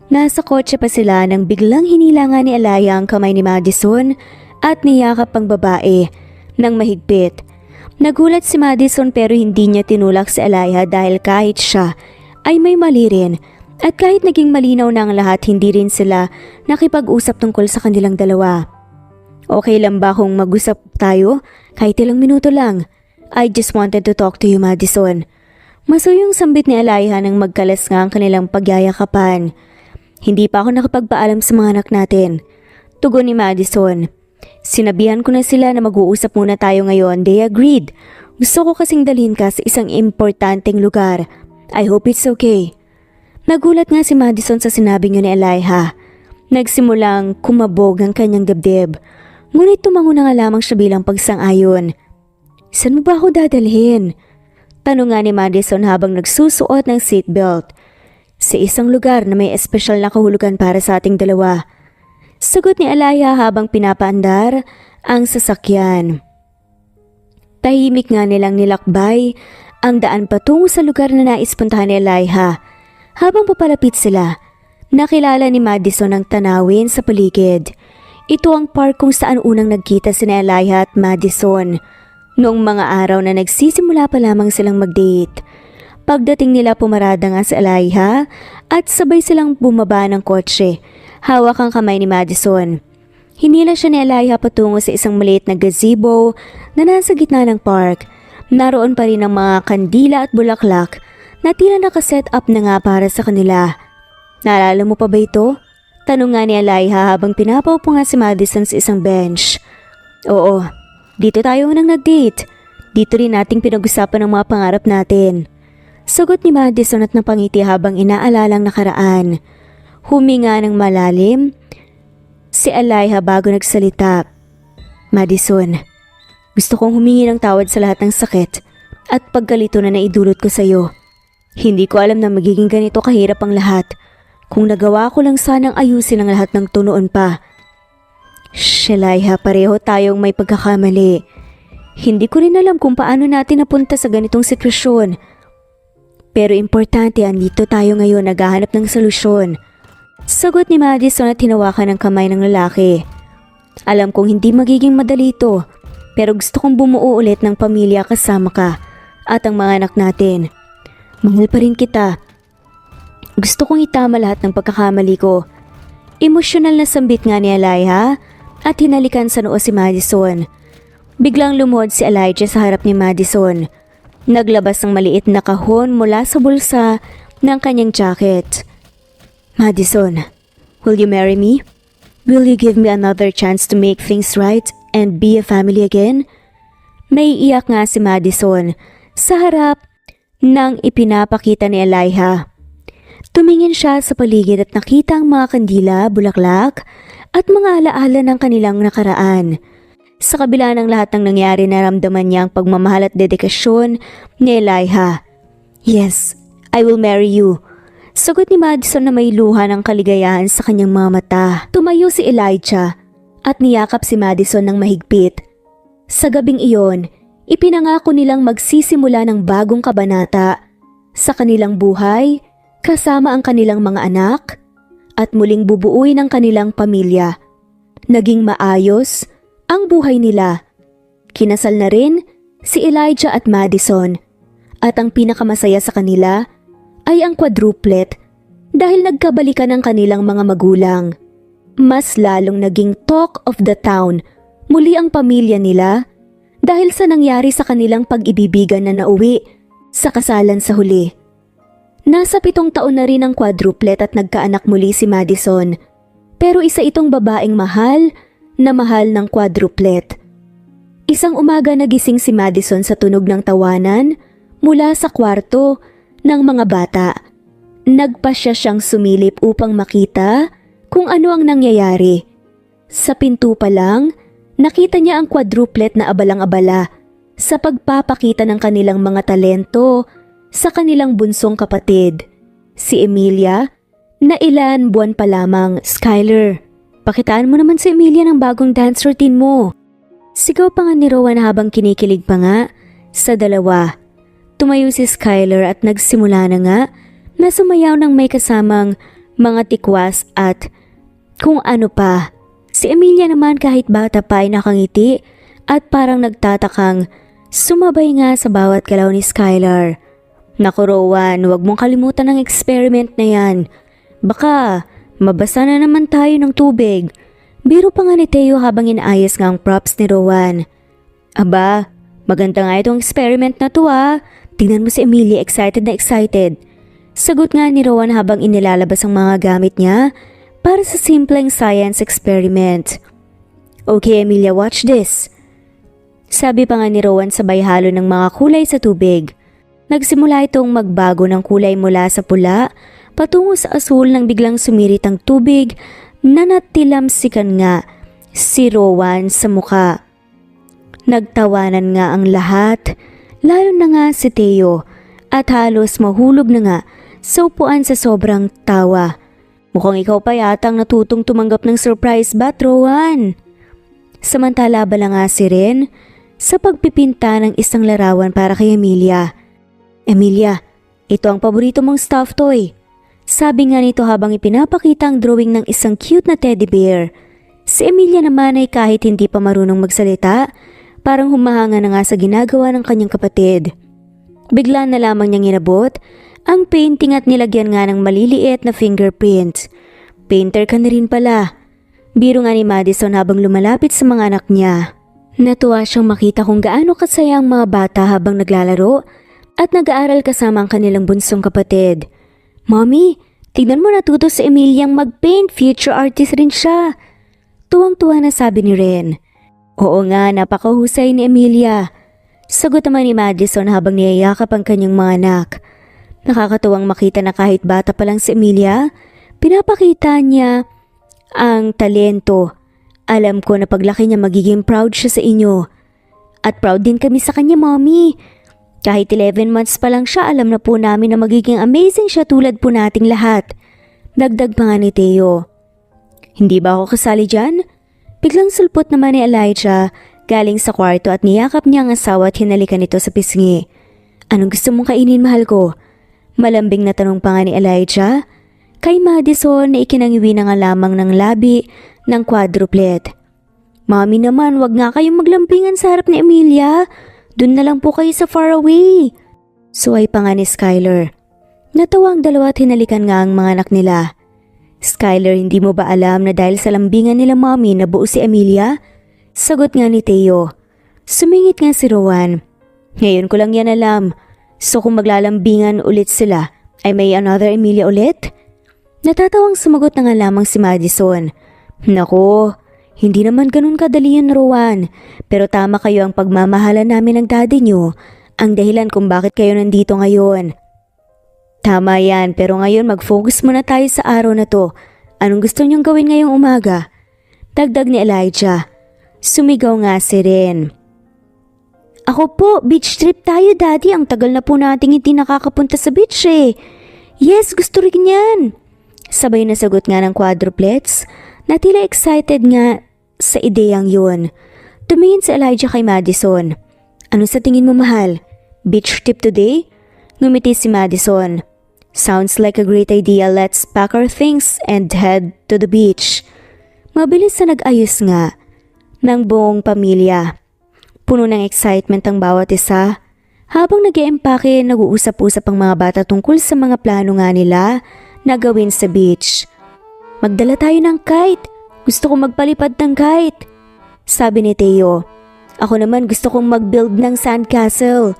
Nasa kotse pa sila nang biglang hinila nga ni Alayha ang kamay ni Madison at niyakap ang babae ng mahigpit. Nagulat si Madison pero hindi niya tinulak si Alayha dahil kahit siya ay may mali rin. At kahit naging malinaw na ang lahat, hindi rin sila nakipag-usap tungkol sa kanilang dalawa. Okay lang ba kung mag-usap tayo? Kahit ilang minuto lang. I just wanted to talk to you, Madison. Masuyong sambit ni Alayha nang magkalas nga ang kanilang pagyayakapan. Hindi pa ako nakapagpaalam sa mga anak natin. Tugon ni Madison. Sinabihan ko na sila na mag-uusap muna tayo ngayon. They agreed. Gusto ko kasing dalhin ka sa isang importanteng lugar. I hope it's okay. Nagulat nga si Madison sa sinabi niyo ni Alayha. Nagsimulang kumabog ang kanyang dibdib. Ngunit tumango na nga lamang siya bilang pagsang-ayon. Saan mo ba ako dadalhin? Tanong nga ni Madison habang nagsusuot ng seatbelt. Sa isang lugar na may espesyal na kahulugan para sa ating dalawa. Sagot ni Alayha habang pinapaandar ang sasakyan. Tahimik nga nilang nilakbay ang daan patungo sa lugar na nais puntahan ni Alayha. Habang papalapit sila, nakilala ni Madison ang tanawin sa paligid. Ito ang park kung saan unang nagkita sina Alayha at Madison. Noong mga araw na nagsisimula pa lamang silang mag-date. Pagdating nila pumarada nga si Alayha at sabay silang bumaba ng kotse. Hawak ang kamay ni Madison. Hinila siya ni Alayha patungo sa isang maliit na gazebo na nasa gitna ng park. Naroon pa rin ang mga kandila at bulaklak na tila nakaset up na nga para sa kanila. Naalala mo pa ba ito? Tanong nga ni Alayha habang pinapaupo nga si Madison sa isang bench. Oo, dito tayo unang nag-date. Dito rin nating pinag-usapan ang mga pangarap natin. Sagot ni Madison at napangiti habang inaalalang nakaraan. Huminga ng malalim si Alayha bago nagsalita. Madison, gusto kong humingi ng tawad sa lahat ng sakit at pagkalito na naidulot ko sa iyo. Hindi ko alam na magiging ganito kahirap ang lahat. Kung nagawa ko lang sanang ayusin ang lahat ng tunoon pa. Alayha, pareho tayong may pagkakamali. Hindi ko rin alam kung paano natin napunta sa ganitong sitwasyon. Pero importante, andito tayo ngayon naghahanap ng solusyon. Sagot ni Madison at hinawakan ang kamay ng lalaki. Alam kong hindi magiging madali ito, pero gusto kong bumuo ulit ng pamilya kasama ka at ang mga anak natin. Mahal pa rin kita. Gusto kong itama lahat ng pagkakamali ko. Emosyonal na sambit nga ni Alayha at hinalikan sa noo si Madison. Biglang lumuhod si Elijah sa harap ni Madison. Naglabas ng maliit na kahon mula sa bulsa ng kanyang jacket. Madison, will you marry me? Will you give me another chance to make things right and be a family again? May iyak nga si Madison sa harap nang ipinapakita ni Alayha. Tumingin siya sa paligid at nakita ang mga kandila, bulaklak at mga alaala ng kanilang nakaraan. Sa kabila ng lahat ng nangyari, naramdaman niya ang pagmamahal at dedikasyon ni Alayha. Yes, I will marry you. Sagot ni Madison na may luha ng kaligayahan sa kanyang mga mata. Tumayo si Elijah at niyakap si Madison ng mahigpit. Sa gabing iyon, ipinangako nilang magsisimula ng bagong kabanata sa kanilang buhay kasama ang kanilang mga anak at muling bubuuin ang kanilang pamilya. Naging maayos ang buhay nila. Kinasal na rin si Elijah at Madison at ang pinakamasaya sa kanila ay ang quadruplet dahil nagkabalikan ang kanilang mga magulang. Mas lalong naging talk of the town muli ang pamilya nila dahil sa nangyari sa kanilang pag-ibibigan na nauwi sa kasalan sa huli. Nasa 7 taon na rin ang quadruplet at nagkaanak muli si Madison. Pero isa itong babaeng mahal, na mahal ng quadruplet. Isang umaga nagising si Madison sa tunog ng tawanan mula sa kwarto ng mga bata. Nagpasya siyang sumilip upang makita kung ano ang nangyayari. Sa pinto pa lang, nakita niya ang quadruplet na abalang-abala sa pagpapakita ng kanilang mga talento sa kanilang bunsong kapatid, si Emilia, na ilan buwan pa lamang. Skyler, pakitaan mo naman si Emilia ng bagong dance routine mo. Sigaw pa nga ni Rowan habang kinikilig pa nga sa dalawa. Tumayo si Skyler at nagsimula na nga na sumayaw ng may kasamang mga tikwas at kung ano pa. Si Emilia naman kahit bata pa ay nakangiti at parang nagtatakang sumabay nga sa bawat galaw ni Skyler. Naku Rowan, huwag mong kalimutan ang experiment na yan. Baka mabasa na naman tayo ng tubig. Biro pa nga ni Theo habang inaayos nga ang props ni Rowan. Aba, maganda nga itong experiment na to ah. Tingnan mo si Emilia, excited na excited. Sagot nga ni Rowan habang inilalabas ang mga gamit niya para sa simpleng science experiment. Okay Emilia, watch this. Sabi pa nga ni Rowan sabay halo ng mga kulay sa tubig. Nagsimula itong magbago ng kulay mula sa pula patungo sa asul nang biglang sumirit ang tubig na natilamsikan nga si Rowan sa muka. Nagtawanan nga ang lahat, lalo na nga si Theo at halos mahulog na nga sa upuan sa sobrang tawa. Mukhang ikaw pa yatang natutong tumanggap ng surprise bat, Rowan. Samantala bala nga si Ren sa pagpipinta ng isang larawan para kay Emilia. Emilia, ito ang paborito mong stuffed toy. Sabi nga nito habang ipinapakita ang drawing ng isang cute na teddy bear. Si Emilia naman ay kahit hindi pa marunong magsalita, parang humahanga na nga sa ginagawa ng kanyang kapatid. Bigla na lamang niyang inabot ang painting at nilagyan nga ng maliliit na fingerprint. Painter ka na rin pala. Biro nga ni Madison habang lumalapit sa mga anak niya. Natuwa siyang makita kung gaano kasaya ang mga bata habang naglalaro at nag-aaral kasama ang kanilang bunsong kapatid. Mommy, tignan mo natuto si Emiliang mag-paint, future artist rin siya. Tuwang-tuwa na sabi ni Ren. Oo nga, napakahusay ni Emilia. Sagot naman ni Madison habang niyayakap ang kanyang mga anak. Nakakatuwang makita na kahit bata pa lang si Emilia, pinapakita niya ang talento. Alam ko na paglaki niya magiging proud siya sa inyo. At proud din kami sa kanya, Mommy. Kahit 11 months pa lang siya, alam na po namin na magiging amazing siya tulad po nating lahat. Dagdag pa nga ni Theo. Hindi ba ako kasali dyan? Biglang sulpot naman ni Elijah galing sa kwarto at niyakap niya ang asawa at hinalikan ito sa pisngi. Anong gusto mong kainin, mahal ko? Malambing na tanong pa nga ni Elijah kay Madison na ikinangiwi na nga lamang ng labi ng quadruplet. Mami naman, wag nga kayong maglambingan sa harap ni Emilia. Doon na lang po kayo sa far away. Suway pa nga ni Skyler. Natawa ang dalawa at hinalikan nga ang mga anak nila. Skyler, hindi mo ba alam na dahil sa lambingan nila Mommy nabuo si Emilia? Sagot nga ni Theo. Sumingit nga si Rowan. Ngayon ko lang yan alam. So kung maglalambingan ulit sila, ay may another Emilia ulit? Natatawang sumagot na nga lamang si Madison. Nako, hindi naman ganun kadali yun, Rowan. Pero tama kayo, ang pagmamahalan namin ng daddy nyo ang dahilan kung bakit kayo nandito ngayon. Tama yan, pero ngayon mag-focus muna tayo sa araw na to. Anong gusto nyong gawin ngayong umaga? Dagdag ni Elijah. Sumigaw nga si Ren. Ako po, beach trip tayo, Daddy. Ang tagal na po nating hindi nakakapunta sa beach eh. Yes, gusto rin yan. Sabay na sagot nga ng quadruplets na tila excited nga sa ideyang yun. Tumingin si Elijah kay Madison. Ano sa tingin mo, mahal? Beach trip today? Ngumiti si Madison. Sounds like a great idea. Let's pack our things and head to the beach. Mabilis na nag-ayos nga ng buong pamilya. Puno ng excitement ang bawat isa. Habang nag-iempake, nag-uusap-usap ang mga bata tungkol sa mga plano nga nila na gawin sa beach. Magdala tayo ng kite. Gusto kong magpalipad ng kite. Sabi ni Theo. Ako naman gusto kong mag-build ng sandcastle.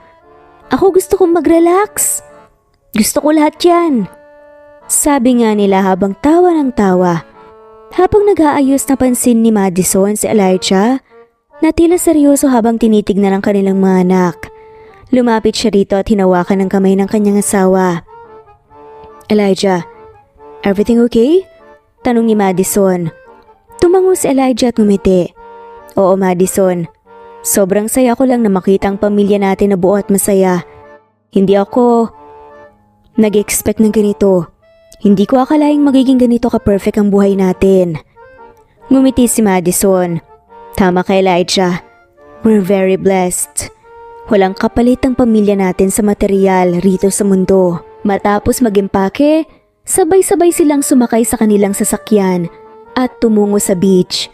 Ako gusto kong mag-relax. Gusto ko lahat yan. Sabi nga nila habang tawa ng tawa. Habang nag-aayos napansin ni Madison si Elijah na tila seryoso habang tinitignan ang kanilang mga anak. Lumapit siya rito at hinawakan ang kamay ng kanyang asawa. Elijah, everything okay? Tanong ni Madison. Tumango si Elijah at ngumiti. Oo, Madison. Sobrang saya ko lang na makita ang pamilya natin na buo at masaya. Hindi ako nag-expect ng ganito. Hindi ko akalaing magiging ganito ka-perfect ang buhay natin. Ngumiti si Madison. Tama ka, Elijah. We're very blessed. Walang kapalit ang pamilya natin sa material rito sa mundo. Matapos mag-impake, sabay-sabay silang sumakay sa kanilang sasakyan at tumungo sa beach.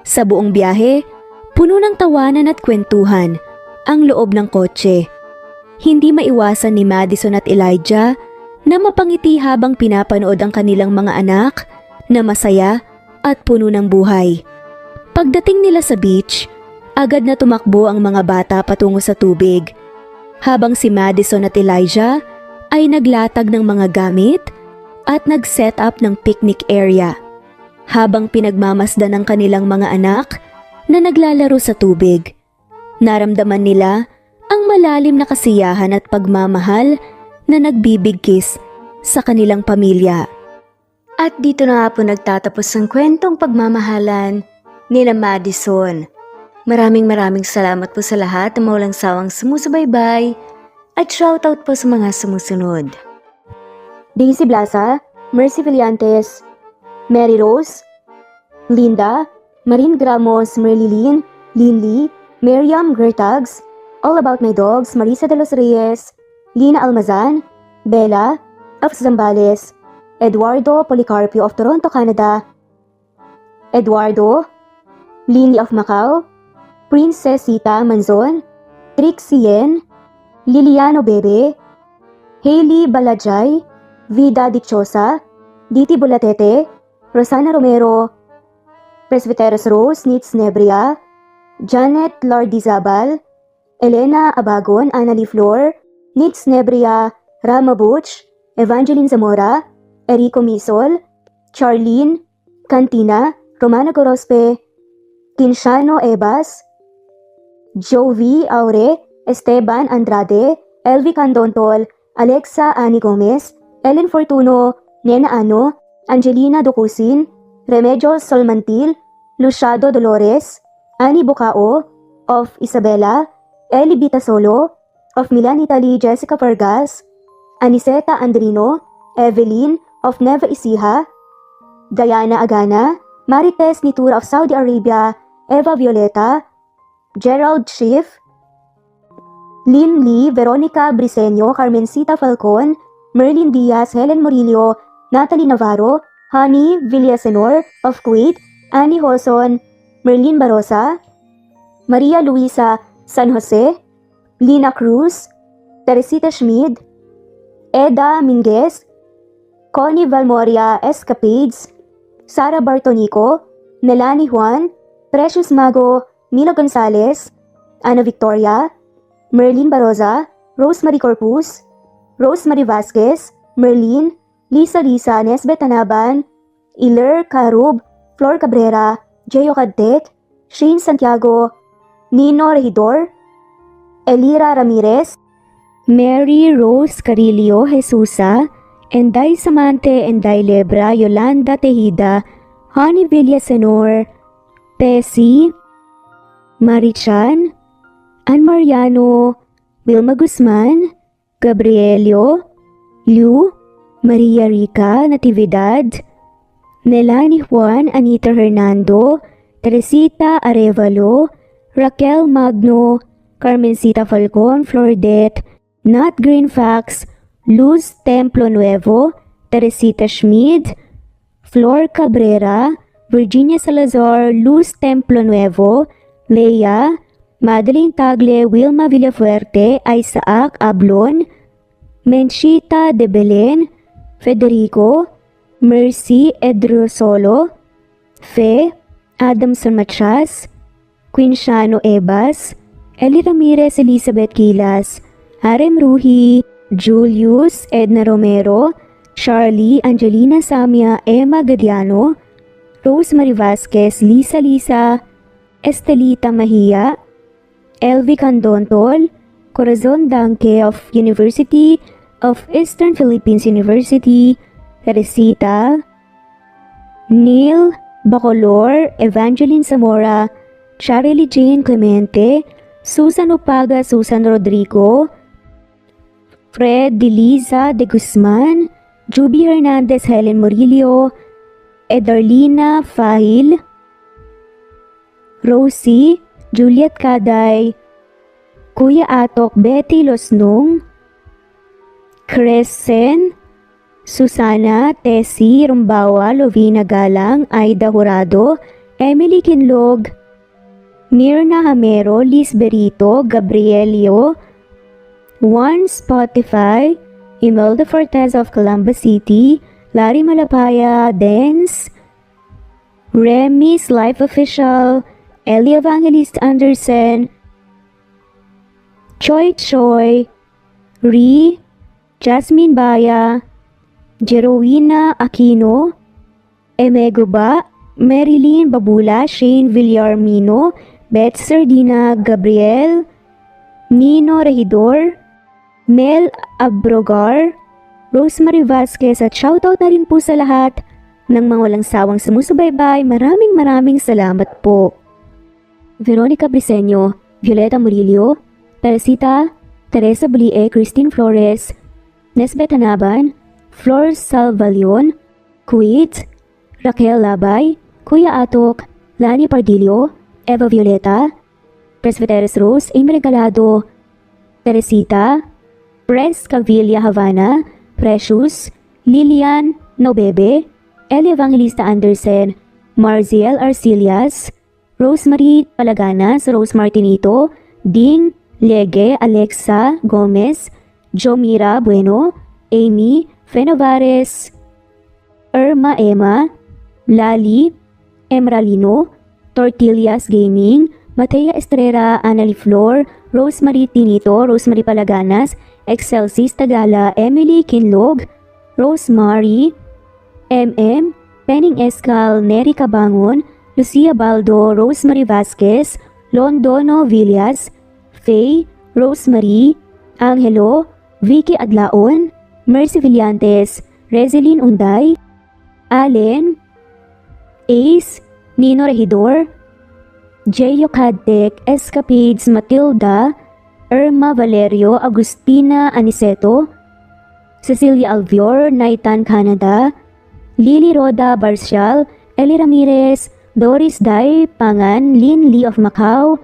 Sa buong biyahe, puno ng tawanan at kwentuhan ang loob ng kotse. Hindi maiwasan ni Madison at Elijah na mapangiti habang pinapanood ang kanilang mga anak na masaya at puno ng buhay. Pagdating nila sa beach, agad na tumakbo ang mga bata patungo sa tubig, habang si Madison at Elijah ay naglatag ng mga gamit at nag-set up ng picnic area, habang pinagmamasdan ang kanilang mga anak na naglalaro sa tubig. Naramdaman nila ang malalim na kasiyahan at pagmamahal na nagbibigkis sa kanilang pamilya. At dito na nga po nagtatapos ang kwentong pagmamahalan nila Madison. Maraming salamat po sa lahat na maulang sawang sumusubaybay at shoutout po sa mga sumusunod. Daisy Blaza, Mercy Villantes, Mary Rose, Linda, Marine Gramos, Merlilin, Linley, Miriam Gertags, All About My Dogs, Marisa de los Reyes, Lina Almazan, Bella of Zambales, Eduardo Policarpio of Toronto, Canada, Eduardo, Lily of Macau, Princess Sita Manzon, Trixie Yen, Liliano Bebe, Hailey Balajay, Vida Dichosa, Diti Bulatete, Rosana Romero, Presbyteros Rose Nitz Nebria, Janet Lardizabal, Elena Abagon, Annalie Flor, Nitz Nebria, Rama Butch, Evangeline Zamora, Erico Misol, Charlene Cantina, Romana Gorospe, Kinshano Ebas, Jovi Aure, Esteban Andrade, Elvi Candontol, Alexa Ani Gomez, Ellen Fortuno, Nena Ano, Angelina Ducusin, Remedios Solmantil, Luciado Dolores, Ani Bocao of Isabela, Eli Bitasolo of Milan, Italy, Jessica Vargas, Aniseta Andrino, Evelyn of Neva Ecija, Diana Agana, Marites Nitura of Saudi Arabia, Eva Violeta, Gerald Schiff, Lynn Lee, Veronica Briseño, Carmencita Falcon, Merlin Diaz, Helen Murillo, Natalie Navarro, Hani Villasenor of Kuwait, Annie Hoson, Merlin Barosa, Maria Luisa San Jose, Lina Cruz, Teresita Schmid, Eda Minguez, Connie Valmoria Escapades, Sara Bartonico, Melanie Juan, Precious Mago, Mila Gonzalez, Ana Victoria, Merlin Baroza, Rosemary Corpus, Rosemary Vasquez, Merlin, Lisa Nesbet Tanaban, Iler Carub, Flor Cabrera, Jeyo Cadtet, Shane Santiago, Nino Regidor, Elira Ramirez, Mary Rose Carillo Jesusa, Enday Samante, Enday Lebra, Yolanda Tejida, Honey Villasenor, Tessie, Marichan, Ann Mariano, Wilma Guzman, Gabrielio, Liu, Maria Rica Natividad, Nelani Juan, Anita Hernando, Teresita Arevalo, Raquel Magno, Carmencita Falcon, Flordet, Nat Greenfax, Luz Templo Nuevo, Teresita Schmid, Flor Cabrera, Virginia Salazar, Luz Templo Nuevo, Leia, Madeline Tagle, Wilma Villafuerte, Isaac Ablon, Menchita de Belen, Federico, Mercy Edrosolo, Fe, Adamson Machas, Quinshano Ebas, Eli Ramirez Elizabeth Gilas, Arem Ruhi, Julius Edna Romero, Charlie Angelina Samia Emma Gadiano, Rosemary Vasquez, Lisa, Estelita Mahia, Elvi Candontol, Corazon Danque of University of Eastern Philippines University, Teresita, Neil Bacolor, Evangeline Zamora, Charlie Jane Clemente, Susan Opaga, Susan Rodrigo, Fred Deliza de Guzman, Juby Hernandez, Helen Murillo, Edarlina Fahil, Rosie, Juliet Caday, Kuya Atok, Betty Losnong, Crescen, Susana, Tessie, Rumbawa, Lovina Galang, Aida Jurado, Emily Kinlog, Mirna Hamero, Liz Berito, Gabrielio, Juan Spotify, Imelda Fortes of Columbus City, Larry Malapaya, Dance, Remy's Life Official, Ellie Evangelist Anderson, Choi, Ri, Jasmine Baya, Jerowina Aquino, Emeguba, Marilyn Babula, Shane Villarmino, Beth Sardina, Gabriel, Nino Regidor, Mel Abrogar, Rosemary Vasquez at shoutout na rin po sa lahat ng mga walang sawang sumusubaybay. Maraming salamat po. Veronica Briseño, Violeta Murillo, Teresita, Teresa Bulie, Christine Flores, Nesbeth Hanaban, Flor Salvalion, Kuwait, Raquel Labay, Kuya Atok, Lani Pardillo, Eva Violeta, Presbyteres Rose, Amy Regalado, Teresita, Pres Cavilla Havana, Precious, Lilian Nobebe, Ellie Evangelista Anderson, Marziel Arcilias, Rosemary Palaganas, Rose Martinito, Ding Lege, Alexa Gomez, Jomira Bueno, Amy Fenovares, Irma Emma, Lali Emralino, Tortillas Gaming, Matea Estrera, Annalie Flor, Rosemary Tinito, Rosemary Palaganas, Excelsis Tagala, Emily Kinlog, Rosemary, MM, Penning Escal, Neri Cabangon, Lucia Baldo, Rosemary Vasquez, Londono Villas, Faye, Rosemary, Angelo, Vicky Adlaon, Mercy Villantes, Rezeline Unday, Allen, Ace, Nino Regidor, Jeyo Cadtec, Escapades Matilda, Irma Valerio, Agustina Aniceto, Cecilia Alvior, Naitan Canada, Lily Roda Barcial, Eli Ramirez, Doris Day Pangan, Lynn Lee of Macau,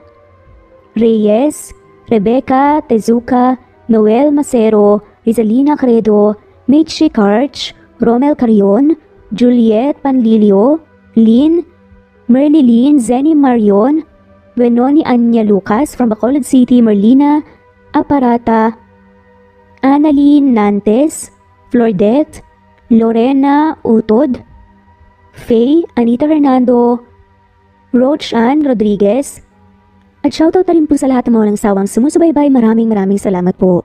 Reyes, Rebecca Tezuka, Noel Macero, Rizalina Credo, Mitchie Karch, Romel Carion, Juliet Panlilio, Lynn, Merlilyn Zenny Marion, Benoni Anya Lucas from Bacolod City, Merlina Aparata, Annalyn Nantes, Flordette, Lorena Utod, Faye, Anita Fernando, Roach Ann Rodriguez, at shoutout na rin po sa lahat ng mga walang sawang sumusubaybay. Maraming salamat po.